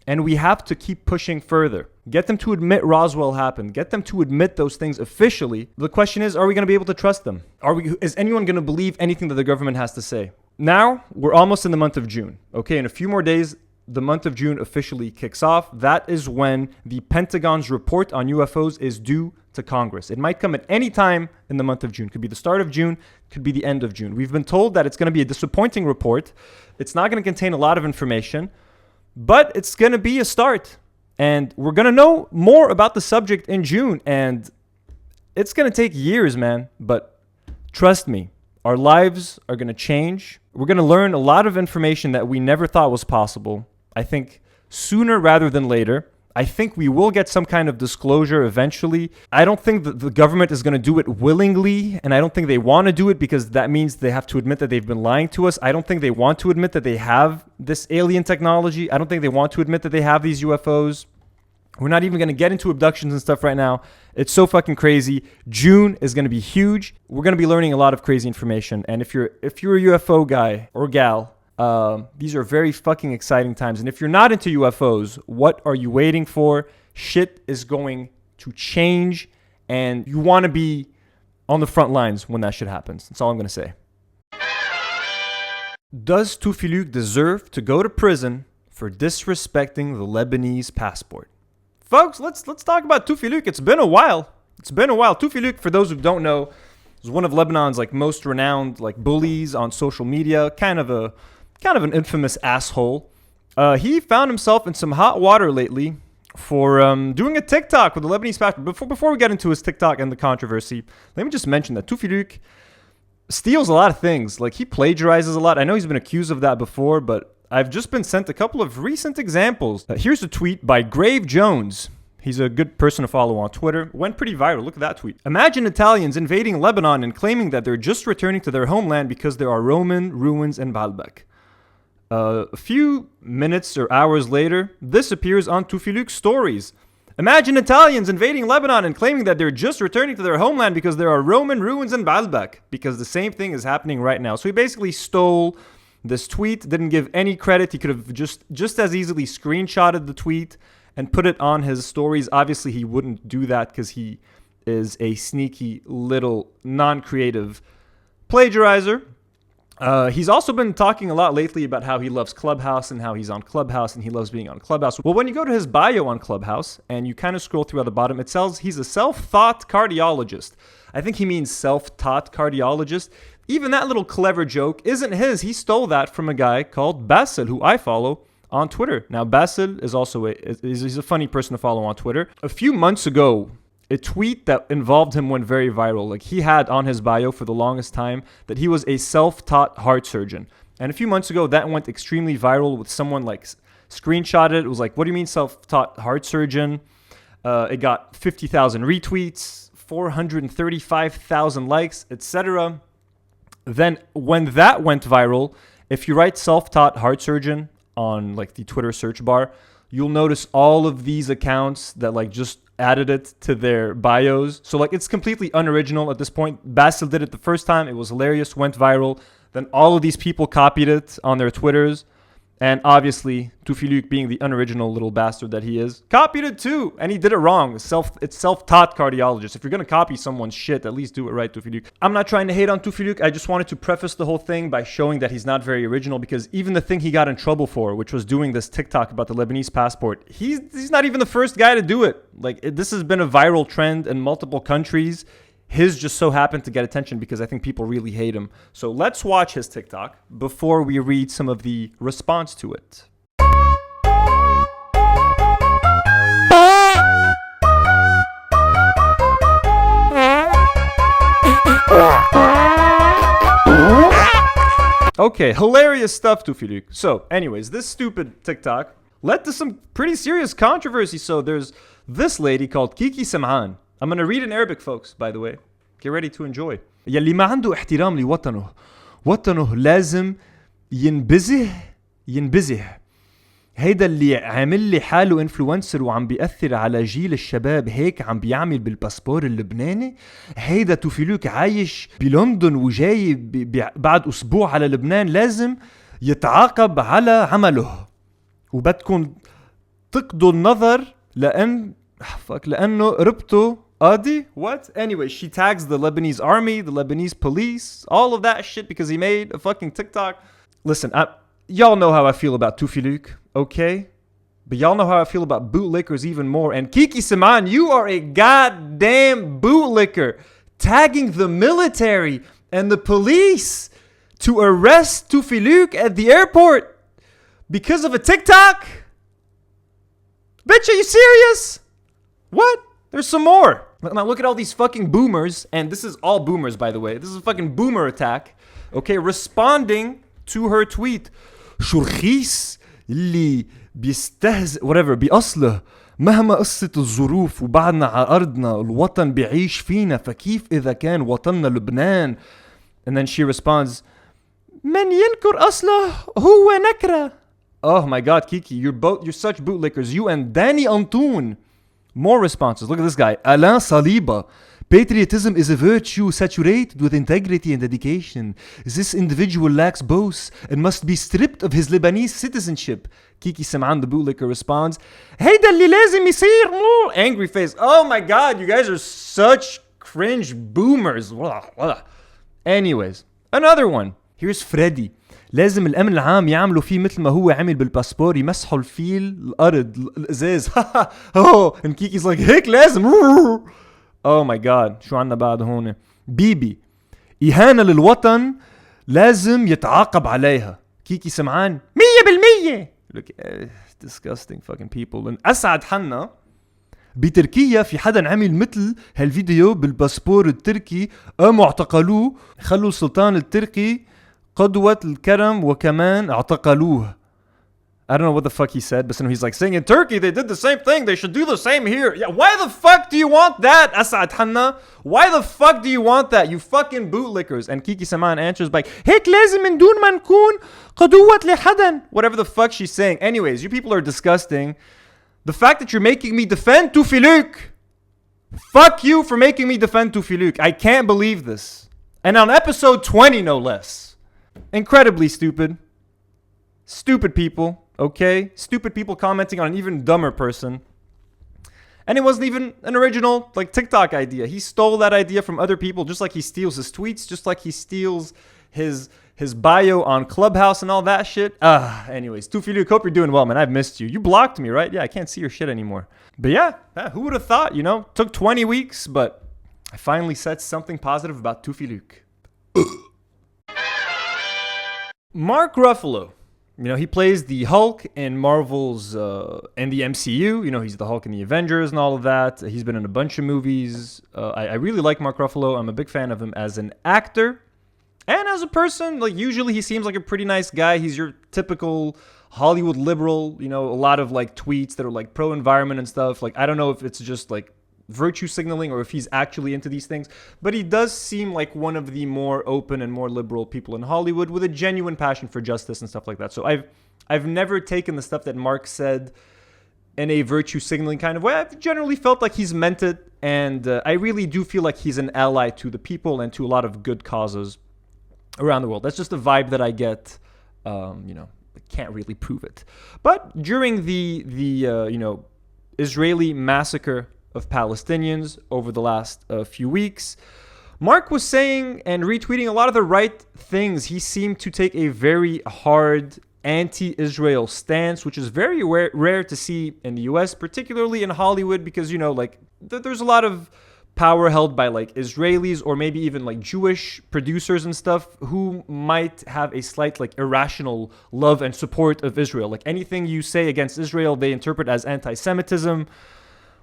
And we have to keep pushing further. Get them to admit Roswell happened. Get them to admit those things officially. The question is, are we going to be able to trust them? Is anyone going to believe anything that the government has to say? Now, we're almost in the month of June. Okay, in a few more days, the month of June officially kicks off. That is when the Pentagon's report on UFOs is due to Congress. It might come at any time in the month of June. Could be the start of June, could be the end of June. We've been told that it's going to be a disappointing report. It's not going to contain a lot of information. But it's going to be a start. And we're going to know more about the subject in June. And it's going to take years, man. But trust me, our lives are going to change. We're going to learn a lot of information that we never thought was possible. I think sooner rather than later. I think we will get some kind of disclosure eventually. I don't think that the government is going to do it willingly, and I don't think they want to do it because that means they have to admit that they've been lying to us. I don't think they want to admit that they have this alien technology. I don't think they want to admit that they have these UFOs. We're not even going to get into abductions and stuff right now. It's so fucking crazy. June is going to be huge. We're going to be learning a lot of crazy information. And if you're a UFO guy or gal, these are very fucking exciting times. And if you're not into UFOs, what are you waiting for? Shit is going to change, and you want to be on the front lines when that shit happens. That's all I'm going to say. Does Toufiluk deserve to go to prison for disrespecting the Lebanese passport? Folks, let's talk about Toufiluk. It's been a while. Toufiluk, for those who don't know, is one of Lebanon's most renowned bullies on social media. Kind of an infamous asshole. He found himself in some hot water lately for doing a TikTok with the Lebanese passport. Before we get into his TikTok and the controversy, let me just mention that Toufiluk steals a lot of things. Like, he plagiarizes a lot. I know he's been accused of that before, but I've just been sent a couple of recent examples. Here's a tweet by Grave Jones. He's a good person to follow on Twitter. Went pretty viral. Look at that tweet. Imagine Italians invading Lebanon and claiming that they're just returning to their homeland because there are Roman ruins in Baalbek. A few minutes or hours later, this appears on Toufiluk stories. Imagine Italians invading Lebanon and claiming that they're just returning to their homeland because there are Roman ruins in Baalbek. Because the same thing is happening right now. So he basically stole this tweet, didn't give any credit. He could have just as easily screenshotted the tweet and put it on his stories. Obviously, he wouldn't do that because he is a sneaky little non-creative plagiarizer. He's also been talking a lot lately about how he loves Clubhouse and how he's on Clubhouse and he loves being on Clubhouse. Well, when you go to his bio on Clubhouse and you kind of scroll through at the bottom, it says he's a self-taught cardiologist. I think he means self-taught cardiologist. Even that little clever joke isn't his. He stole that from a guy called Basil, who I follow on Twitter. Now, Basil is also he's a funny person to follow on Twitter. A few months ago, a tweet that involved him went very viral. Like, he had on his bio for the longest time that he was a self-taught heart surgeon. And a few months ago, that went extremely viral with someone like screenshotted it. It was like, what do you mean self-taught heart surgeon? It got 50,000 retweets, 435,000 likes, etc. Then when that went viral, if you write self-taught heart surgeon on like the Twitter search bar, you'll notice all of these accounts that like just added it to their bios. So like, it's completely unoriginal at this point. Basil did it the first time. It was hilarious, went viral. Then all of these people copied it on their Twitters. And obviously, Toufiluk, being the unoriginal little bastard that he is, copied it too. And he did it wrong. It's self-taught cardiologist. If you're going to copy someone's shit, at least do it right, Toufiluk. I'm not trying to hate on Toufiluk. I just wanted to preface the whole thing by showing that he's not very original, because even the thing he got in trouble for, which was doing this TikTok about the Lebanese passport, he's not even the first guy to do it. Like, this has been a viral trend in multiple countries. His just so happened to get attention because I think people really hate him. So let's watch his TikTok before we read some of the response to it. Okay, hilarious stuff, Toufiluk. So anyways, this stupid TikTok led to some pretty serious controversy. So there's this lady called Kiki Sam'an. I'm going to read in Arabic, folks, by the way. Get ready to enjoy. يلي ما عنده احترام لوطنه وطنه لازم ينبزه هيدا اللي عامل لي حاله انفلونسر وعم بيأثر على جيل الشباب هيك عم بيعمل بالباسبور اللبناني. هيدا توفيلوك عايش بلندن وجاي بعد أسبوع على لبنان، لازم يتعاقب على عمله وبدكم تقضوا النظر لأنه ربطه Adi? What? Anyway, she tags the Lebanese army, the Lebanese police, all of that shit because he made a fucking TikTok. Listen, y'all know how I feel about Toufiluk, okay? But y'all know how I feel about bootlickers even more. And Kiki Sam'an, you are a goddamn bootlicker, tagging the military and the police to arrest Toufiluk at the airport because of a TikTok? Bitch, are you serious? What? There's some more. Now look at all these fucking boomers, and this is all boomers, by the way. This is a fucking boomer attack, okay? Responding to her tweet. شرخيص اللي بيستهزئ whatever بأصله مهما قصة الظروف وبعدنا على أرضنا الوطن بيعيش فينا فكيف إذا كان وطننا لبنان. And then she responds, من ينكر أصله هو نكرة. Oh my God, Kiki, you're such bootlickers. You and Danny Antoon. More responses. Look at this guy. Alain Saliba. Patriotism is a virtue saturated with integrity and dedication. This individual lacks both and must be stripped of his Lebanese citizenship. Kiki Sam'an, the bootlicker, responds, هيدا اللي لازم يصير. Angry face. Oh my God, you guys are such cringe boomers. Anyways, another one. Here's Freddy. لازم الأمن العام يعملوا فيه مثل ما هو عمل بالباسبور يمسحوا الفيل الأرض الإزاز. Oh, and Kiki's like هيك لازم. Oh my God, شو عنا بعد هون؟ بيبي إهانة للوطن لازم يتعاقب عليها. كيكي سمعان 100%. Look, disgusting fucking people. And أسعد حنا, بتركيا في حدا عمل مثل هالفيديو بالباسبور التركي، قاموا اعتقلوه، خلوا السلطان التركي قدوة الكرم وكمان اعتقلوه. I don't know what the fuck he said, but he's like saying in Turkey they did the same thing, they should do the same here. Yeah, why the fuck do you want that, Asad Hanna? Why the fuck do you want that, you fucking bootlickers? And Kiki Saman answers by هيك لازم من دون ما نكون قدوة لحدا. Whatever the fuck she's saying. Anyways, you people are disgusting. The fact that you're making me defend Toufiluk. Fuck you for making me defend Toufiluk. I can't believe this. And on episode 20, no less. Incredibly stupid. Stupid people. Okay? Stupid people commenting on an even dumber person. And it wasn't even an original, like, TikTok idea. He stole that idea from other people, just like he steals his tweets, just like he steals his bio on Clubhouse and all that shit. Anyways, Toufiluk, hope you're doing well, man. I've missed you. You blocked me, right? Yeah, I can't see your shit anymore. But yeah, who would have thought, you know? Took 20 weeks, but I finally said something positive about Toufiluk. Mark Ruffalo. You know, he plays the Hulk in Marvel's, and the MCU. You know, he's the Hulk in the Avengers and all of that. He's been in a bunch of movies. I really like Mark Ruffalo. I'm a big fan of him as an actor. And as a person, like, usually he seems like a pretty nice guy. He's your typical Hollywood liberal, you know, a lot of, like, tweets that are, like, pro-environment and stuff. Like, I don't know if it's just, like, virtue signaling or if he's actually into these things, but he does seem like one of the more open and more liberal people in Hollywood with a genuine passion for justice and stuff like that. So I've never taken the stuff that Mark said in a virtue signaling kind of way. I've generally felt like he's meant it, and I really do feel like he's an ally to the people and to a lot of good causes around the world. That's just the vibe that I get. You know, I can't really prove it. But during the you know, Israeli massacre of Palestinians over the last few weeks, Mark was saying and retweeting a lot of the right things. He seemed to take a very hard anti-Israel stance, which is very rare to see in the US, particularly in Hollywood, because, you know, like, there's a lot of power held by, like, Israelis or maybe even, like, Jewish producers and stuff who might have a slight, like, irrational love and support of Israel. Like, anything you say against Israel, they interpret as anti-Semitism,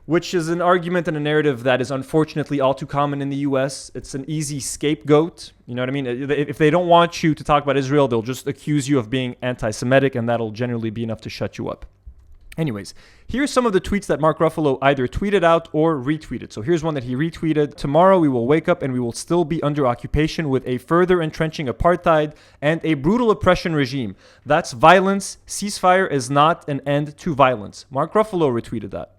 which is an argument and a narrative that is unfortunately all too common in the US. It's an easy scapegoat. You know what I mean? If they don't want you to talk about Israel, they'll just accuse you of being anti-Semitic, and that'll generally be enough to shut you up. Anyways, here's some of the tweets that Mark Ruffalo either tweeted out or retweeted. So here's one that he retweeted. Tomorrow we will wake up and we will still be under occupation with a further entrenching apartheid and a brutal oppression regime. That's violence. Ceasefire is not an end to violence. Mark Ruffalo retweeted that.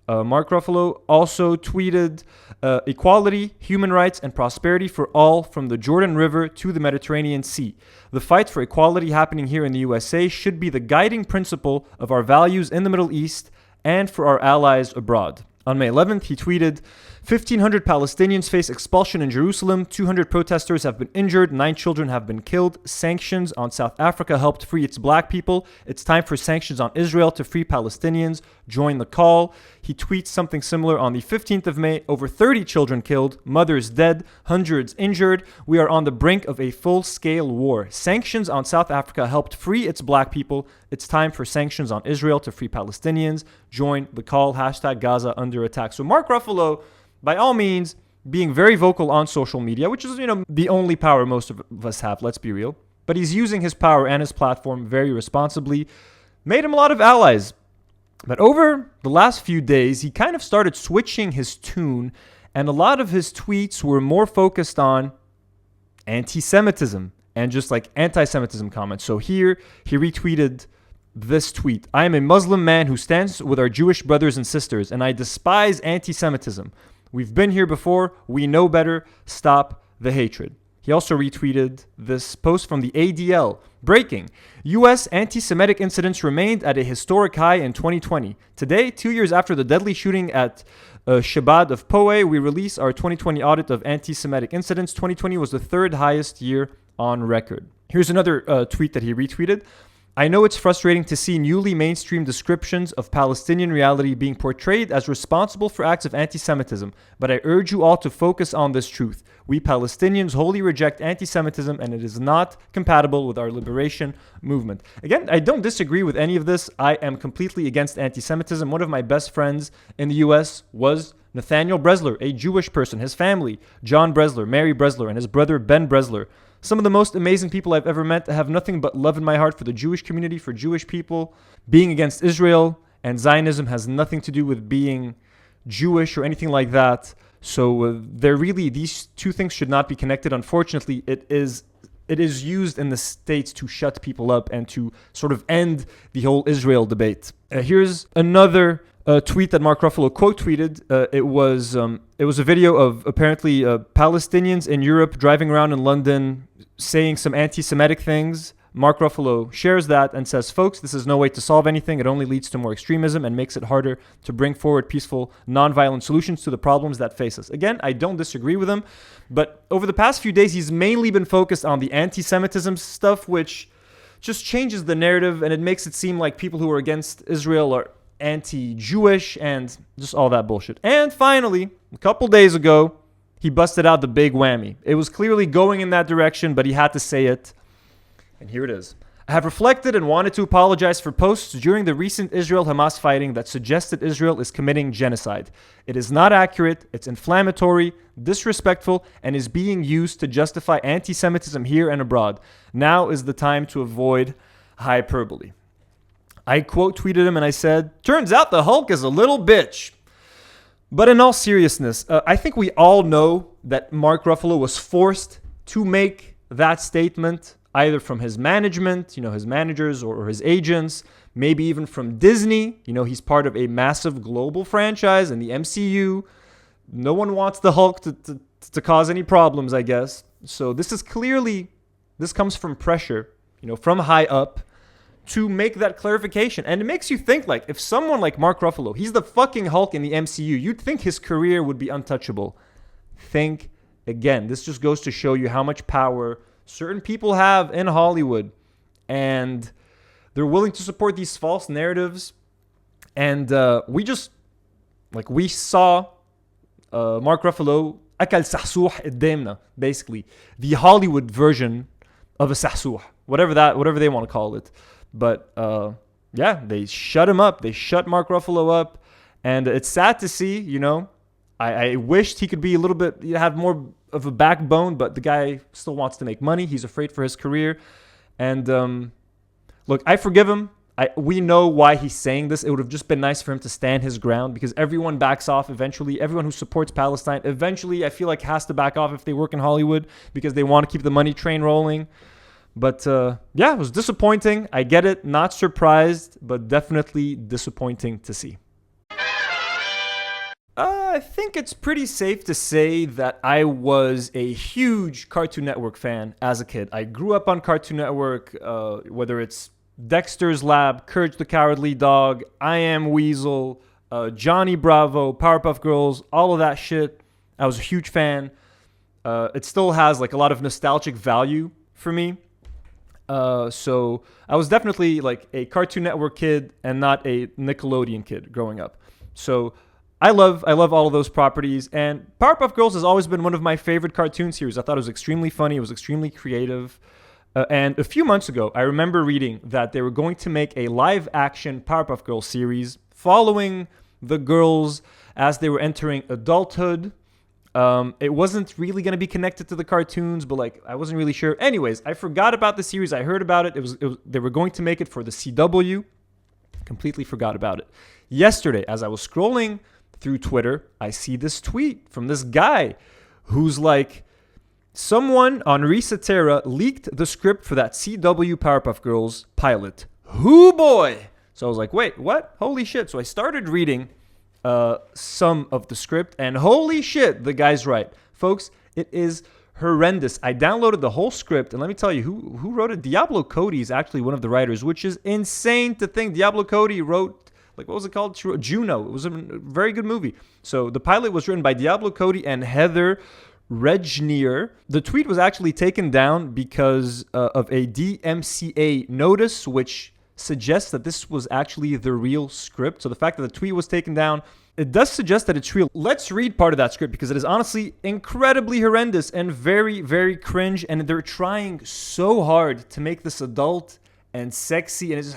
Mark Ruffalo also tweeted equality, human rights, and prosperity for all from the Jordan River to the Mediterranean Sea. The fight for equality happening here in the USA should be the guiding principle of our values in the Middle East and for our allies abroad. On May 11th, he tweeted, 1,500 Palestinians face expulsion in Jerusalem, 200 protesters have been injured, 9 children have been killed. Sanctions on South Africa helped free its black people. It's time for sanctions on Israel to free Palestinians. Join the call. He tweets something similar on the 15th of May. Over 30 children killed, mothers dead, hundreds injured. We are on the brink of a full-scale war. Sanctions on South Africa helped free its black people. It's time for sanctions on Israel to free Palestinians. Join the call. Hashtag Gaza under attack. So Mark Ruffalo, by all means, being very vocal on social media, which is, you know, the only power most of us have, let's be real. But he's using his power and his platform very responsibly. Made him a lot of allies. But over the last few days, he kind of started switching his tune, and a lot of his tweets were more focused on anti-Semitism and just like anti-Semitism comments. So here, he retweeted this tweet. I am a Muslim man who stands with our Jewish brothers and sisters, and I despise anti-Semitism. We've been here before. We know better. Stop the hatred. He also retweeted this post from the ADL. Breaking. U.S. anti-Semitic incidents remained at a historic high in 2020. Today, 2 years after the deadly shooting at Shabbat of Poway, we release our 2020 audit of anti-Semitic incidents. 2020 was the third highest year on record. Here's another tweet that he retweeted. I know it's frustrating to see newly mainstream descriptions of Palestinian reality being portrayed as responsible for acts of anti-Semitism, but I urge you all to focus on this truth. We Palestinians wholly reject anti-Semitism, and it is not compatible with our liberation movement. Again, I don't disagree with any of this. I am completely against anti-Semitism. One of my best friends in the U.S. was Nathaniel Bresler, a Jewish person. His family, John Bresler, Mary Bresler, and his brother Ben Bresler. Some of the most amazing people I've ever met. I have nothing but love in my heart for the Jewish community, for Jewish people. Being against Israel and Zionism has nothing to do with being Jewish or anything like that. So these two things should not be connected. Unfortunately, it is used in the States to shut people up and to sort of end the whole Israel debate. Here's another tweet that Mark Ruffalo quote tweeted. It was a video of apparently Palestinians in Europe driving around in London saying some anti-Semitic things. Mark Ruffalo shares that and says, folks, this is no way to solve anything. It only leads to more extremism and makes it harder to bring forward peaceful, non-violent solutions to the problems that face us. Again, I don't disagree with him, but over the past few days, he's mainly been focused on the anti-Semitism stuff, which just changes the narrative, and it makes it seem like people who are against Israel are anti-Jewish and just all that bullshit. And finally, a couple days ago, he busted out the big whammy. It was clearly going in that direction, but he had to say it. And here it is. I have reflected and wanted to apologize for posts during the recent Israel-Hamas fighting that suggested Israel is committing genocide. It is not accurate, it's inflammatory, disrespectful, and is being used to justify anti-Semitism here and abroad. Now is the time to avoid hyperbole. I quote tweeted him and I said, turns out the Hulk is a little bitch. But in all seriousness, I think we all know that Mark Ruffalo was forced to make that statement either from his management, his managers or his agents, maybe even from Disney. He's part of a massive global franchise in the MCU. No one wants the Hulk to cause any problems, I guess. So this comes from pressure, from high up to make that clarification. And it makes you think, like, if someone like Mark Ruffalo, he's the fucking Hulk in the MCU, you'd think his career would be untouchable. Think again. This just goes to show you how much power certain people have in Hollywood, and they're willing to support these false narratives. And we saw Mark Ruffalo akal sahsouh قدامنا, basically the Hollywood version of a sahsouh, whatever they want to call it. But they shut him up. They shut Mark Ruffalo up, and it's sad to see. I wished he could be a little bit, have more of a backbone, but the guy still wants to make money. He's afraid for his career. And look, I forgive him. We know why he's saying this. It would have just been nice for him to stand his ground, because everyone backs off eventually. Everyone who supports Palestine eventually, I feel like, has to back off if they work in Hollywood, because they want to keep the money train rolling. But it was disappointing. I get it. Not surprised, but definitely disappointing to see. I think it's pretty safe to say that I was a huge Cartoon Network fan as a kid. I grew up on Cartoon Network, whether it's Dexter's Lab, Courage the Cowardly Dog, I Am Weasel, Johnny Bravo, Powerpuff Girls, all of that shit. I was a huge fan. It still has like a lot of nostalgic value for me. So I was definitely like a Cartoon Network kid and not a Nickelodeon kid growing up. So I love all of those properties, and Powerpuff Girls has always been one of my favorite cartoon series. I thought it was extremely funny. It was extremely creative. And a few months ago, I remember reading that they were going to make a live-action Powerpuff Girls series following the girls as they were entering adulthood. It wasn't really going to be connected to the cartoons, but I wasn't really sure. Anyways, I forgot about the series. I heard about it. They were going to make it for the CW. Completely forgot about it. Yesterday, as I was scrolling through Twitter, I see this tweet from this guy who's like, someone, Henri Satera, leaked the script for that CW Powerpuff Girls pilot. Hoo boy! So I was like, wait, what? Holy shit. So I started reading some of the script, and holy shit, the guy's right. Folks, it is horrendous. I downloaded the whole script, and let me tell you, who wrote it? Diablo Cody is actually one of the writers, which is insane to think. Diablo Cody wrote, what was it called? Juno. It was a very good movie. So the pilot was written by Diablo Cody and Heather Regnier. The tweet was actually taken down because of a DMCA notice, which suggests that this was actually the real script. So the fact that the tweet was taken down, it does suggest that it's real. Let's read part of that script because it is honestly incredibly horrendous and very, very cringe. And they're trying so hard to make this adult and sexy, and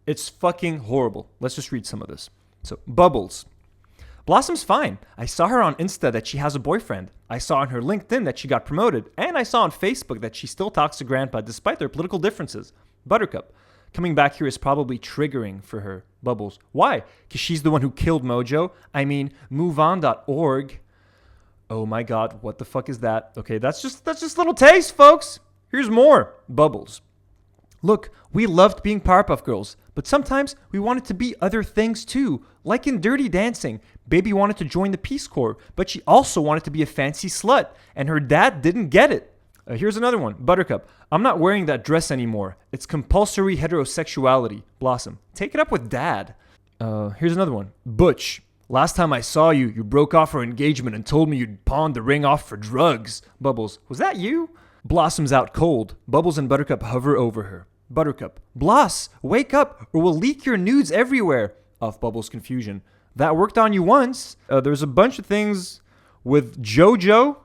it's fucking horrible. Let's just read some of this. So, Bubbles. Blossom's fine. I saw her on Insta that she has a boyfriend. I saw on her LinkedIn that she got promoted. And I saw on Facebook that she still talks to Grandpa despite their political differences. Buttercup. Coming back here is probably triggering for her. Bubbles. Why? Because she's the one who killed Mojo. I mean, moveon.org. Oh my God, what the fuck is that? Okay, that's just little taste, folks. Here's more. Bubbles. Look, we loved being Powerpuff Girls, but sometimes we wanted to be other things too. Like in Dirty Dancing, Baby wanted to join the Peace Corps, but she also wanted to be a fancy slut, and her dad didn't get it. Here's another one. Buttercup. I'm not wearing that dress anymore. It's compulsory heterosexuality. Blossom. Take it up with dad. Here's another one. Butch. Last time I saw you, you broke off our engagement and told me you'd pawned the ring off for drugs. Bubbles. Was that you? Blossom's out cold. Bubbles and Buttercup hover over her. Buttercup. Bloss, wake up or we'll leak your nudes everywhere. Off Bubbles' confusion. That worked on you once. There's a bunch of things with Jojo.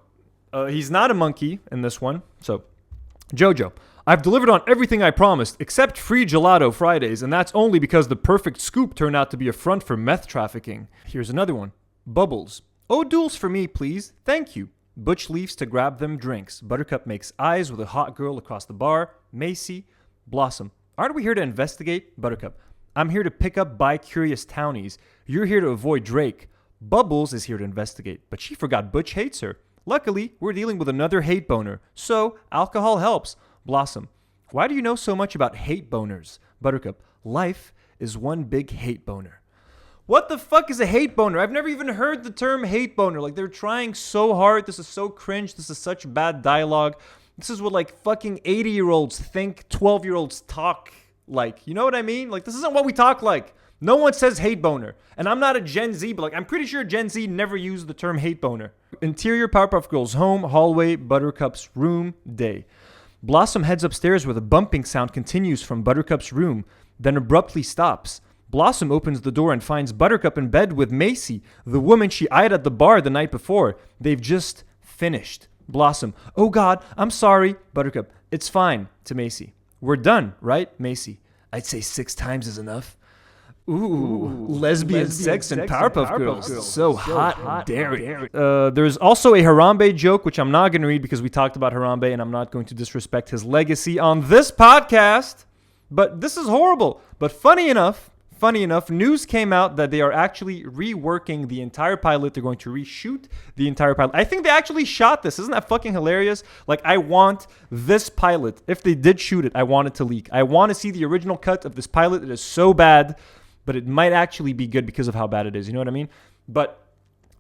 He's not a monkey in this one. So, Jojo. I've delivered on everything I promised, except free gelato Fridays, and that's only because the perfect scoop turned out to be a front for meth trafficking. Here's another one. Bubbles. O'Doul's for me, please. Thank you. Butch leaves to grab them drinks. Buttercup makes eyes with a hot girl across the bar. Macy. Blossom. Aren't we here to investigate? Buttercup. I'm here to pick up bi-curious townies. You're here to avoid Drake. Bubbles is here to investigate, but she forgot Butch hates her. Luckily, we're dealing with another hate boner, so alcohol helps. Blossom. Why do you know so much about hate boners? Buttercup. Life is one big hate boner. What the fuck is a hate boner? I've never even heard the term hate boner. Like, they're trying so hard. This is so cringe. This is such bad dialogue. This is what, like, fucking 80-year-olds think 12-year-olds talk like. You know what I mean? Like, this isn't what we talk like. No one says hate boner. And I'm not a Gen Z, but, like, I'm pretty sure Gen Z never used the term hate boner. Interior Powerpuff Girls home, hallway, Buttercup's room, day. Blossom heads upstairs where the bumping sound continues from Buttercup's room, then abruptly stops. Blossom opens the door and finds Buttercup in bed with Macy, the woman she eyed at the bar the night before. They've just finished. Blossom. Oh God, I'm sorry. Buttercup. It's fine. To Macy. We're done, right? Macy. I'd say 6 times is enough. Ooh, lesbian sex and Powerpuff Girls. So hot and daring. There's also a Harambe joke, which I'm not going to read because we talked about Harambe and I'm not going to disrespect his legacy on this podcast. But this is horrible. But funny enough, news came out that they are actually reworking the entire pilot. They're going to reshoot the entire pilot. I think they actually shot this. Isn't that fucking hilarious? Like, I want this pilot. If they did shoot it, I want it to leak. I want to see the original cut of this pilot. It is so bad, but it might actually be good because of how bad it is. You know what I mean? But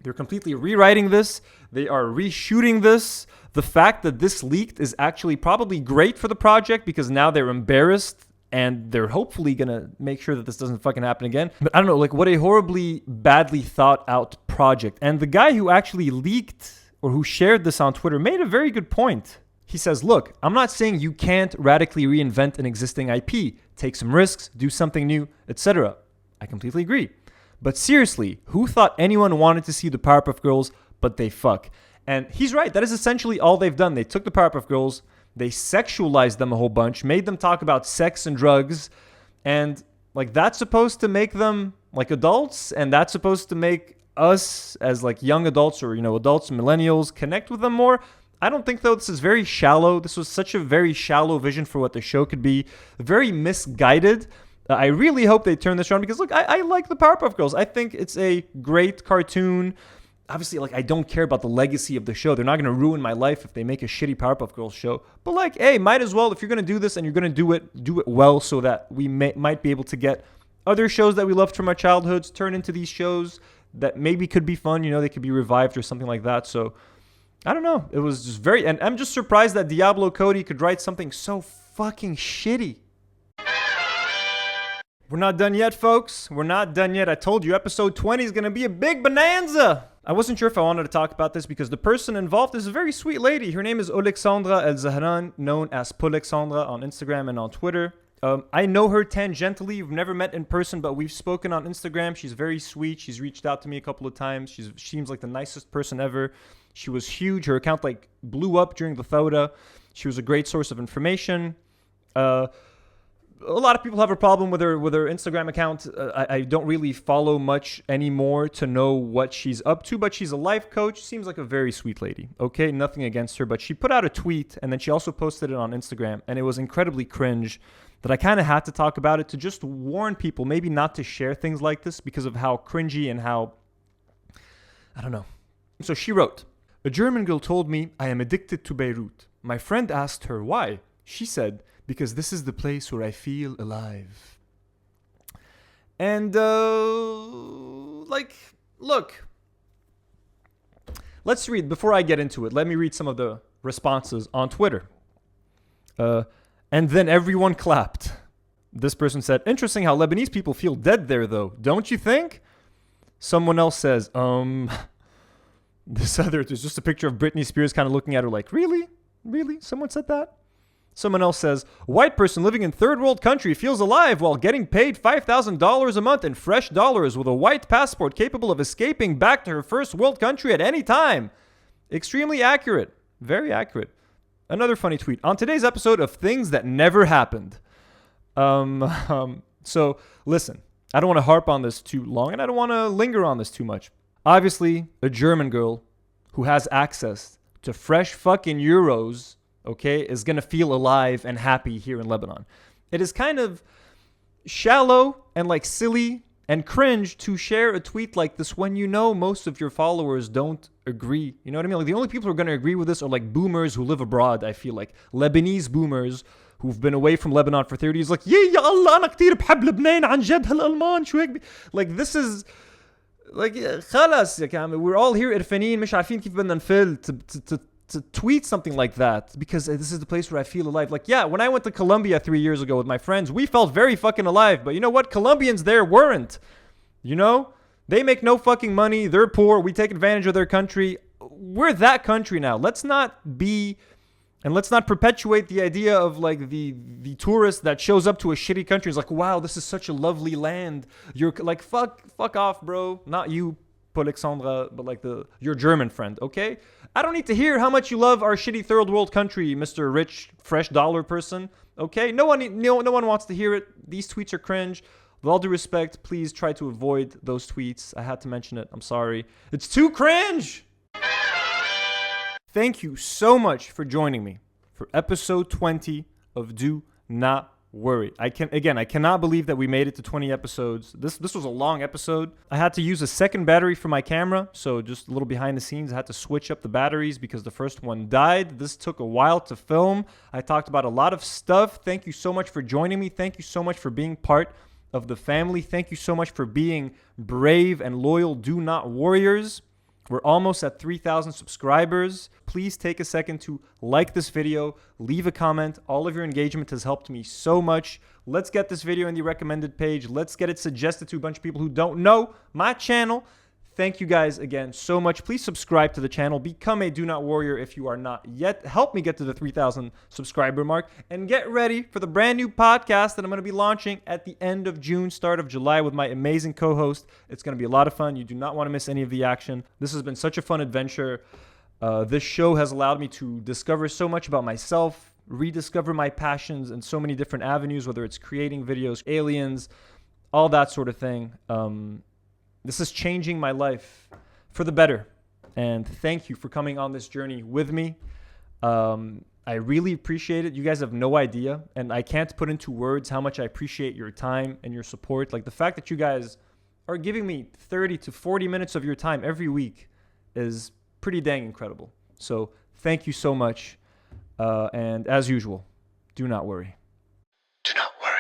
they're completely rewriting this. They are reshooting this. The fact that this leaked is actually probably great for the project because now they're embarrassed and they're hopefully going to make sure that this doesn't fucking happen again. But I don't know, like, what a horribly badly thought out project. And the guy who actually leaked or who shared this on Twitter made a very good point. He says, look, I'm not saying you can't radically reinvent an existing IP, take some risks, do something new, etc. I completely agree. But seriously, who thought anyone wanted to see the Powerpuff Girls, but they fuck? And he's right. That is essentially all they've done. They took the Powerpuff Girls, they sexualized them a whole bunch, made them talk about sex and drugs, and like that's supposed to make them like adults, and that's supposed to make us as like young adults or, you know, adults and millennials connect with them more. I don't think, though, this is very shallow. This was such a very shallow vision for what the show could be. Very misguided. I really hope they turn this around because, look, I like the Powerpuff Girls. I think it's a great cartoon. Obviously, like, I don't care about the legacy of the show. They're not going to ruin my life if they make a shitty Powerpuff Girls show. But, like, hey, might as well, if you're going to do this and you're going to do it well so that we might be able to get other shows that we loved from our childhoods turn into these shows that maybe could be fun. You know, they could be revived or something like that. So, I don't know. It was just very... And I'm just surprised that Diablo Cody could write something so fucking shitty. We're not done yet, folks. We're not done yet. I told you episode 20 is going to be a big bonanza. I wasn't sure if I wanted to talk about this because the person involved is a very sweet lady. Her name is Polleksandra El-Zahran, known as Polleksandra on Instagram and on Twitter. I know her tangentially. We've never met in person, but we've spoken on Instagram. She's very sweet. She's reached out to me a couple of times. She seems like the nicest person ever. She was huge. Her account like blew up during the Thawda. She was a great source of information. A lot of people have a problem with her Instagram account. I don't really follow much anymore to know what she's up to, but she's a life coach. Seems like a very sweet lady. Okay, nothing against her, but she put out a tweet and then she also posted it on Instagram, and it was incredibly cringe that I kind of had to talk about it to just warn people maybe not to share things like this because of how cringy and how, I don't know. So she wrote, "A German girl told me I am addicted to Beirut. My friend asked her why. She said, because this is the place where I feel alive." And, look. Let's read, before I get into it, let me read some of the responses on Twitter. And then everyone clapped. This person said, "Interesting how Lebanese people feel dead there, though. Don't you think?" Someone else says, there's just a picture of Britney Spears kind of looking at her like, really? Really? Someone said that? Someone else says, "White person living in third world country feels alive while getting paid $5,000 a month in fresh dollars with a white passport capable of escaping back to her first world country at any time." Extremely accurate. Very accurate. Another funny tweet. "On today's episode of Things That Never Happened." So listen, I don't want to harp on this too long and I don't want to linger on this too much. Obviously, a German girl who has access to fresh fucking euros, okay, is going to feel alive and happy here in Lebanon. It is kind of shallow and like silly and cringe to share a tweet like this when you know most of your followers don't agree. You know what I mean? Like the only people who are going to agree with this are like boomers who live abroad, I feel like. Lebanese boomers who've been away from Lebanon for 30 years like, ya Allah, أنا كتير بحب لبنان عن جد هالألمان شو هيك. Like this is like خلاص يا كامل. We're all here إرفانين مش عارفين كيف بدنا نفل to tweet something like that because this is the place where I feel alive. Like, yeah, when I went to Colombia 3 years ago with my friends, we felt very fucking alive. But you know what? Colombians there weren't. You know? They make no fucking money. They're poor. We take advantage of their country. We're that country now. Let's not be, and let's not perpetuate the idea of like the tourist that shows up to a shitty country is like, wow, this is such a lovely land. You're like, fuck off, bro. Not you, Polleksandra, but like your German friend, okay? I don't need to hear how much you love our shitty third world country, Mr. Rich Fresh Dollar person, okay? No one wants to hear it. These tweets are cringe. With all due respect, please try to avoid those tweets. I had to mention it. I'm sorry. It's too cringe! Thank you so much for joining me for episode 20 of Do Not Worry. I cannot believe that we made it to 20 episodes. This was a long episode. I had to use a second battery for my camera, so just a little behind the scenes. I had to switch up the batteries because the first one died. This took a while to film. I talked about a lot of stuff. Thank you so much for joining me. Thank you so much for being part of the family. Thank you so much for being brave and loyal Do Not Warriors. We're almost at 3,000 subscribers. Please take a second to like this video, leave a comment. All of your engagement has helped me so much. Let's get this video in the recommended page. Let's get it suggested to a bunch of people who don't know my channel. Thank you guys again so much. Please subscribe to the channel. Become a Do Not Warrior if you are not yet. Help me get to the 3,000 subscriber mark. And get ready for the brand new podcast that I'm going to be launching at the end of June, start of July with my amazing co-host. It's going to be a lot of fun. You do not want to miss any of the action. This has been such a fun adventure. This show has allowed me to discover so much about myself, rediscover my passions in so many different avenues, whether it's creating videos, aliens, all that sort of thing. This is changing my life for the better. And thank you for coming on this journey with me. I really appreciate it. You guys have no idea. And I can't put into words how much I appreciate your time and your support. Like the fact that you guys are giving me 30 to 40 minutes of your time every week is pretty dang incredible. So thank you so much. And as usual, do not worry. Do not worry.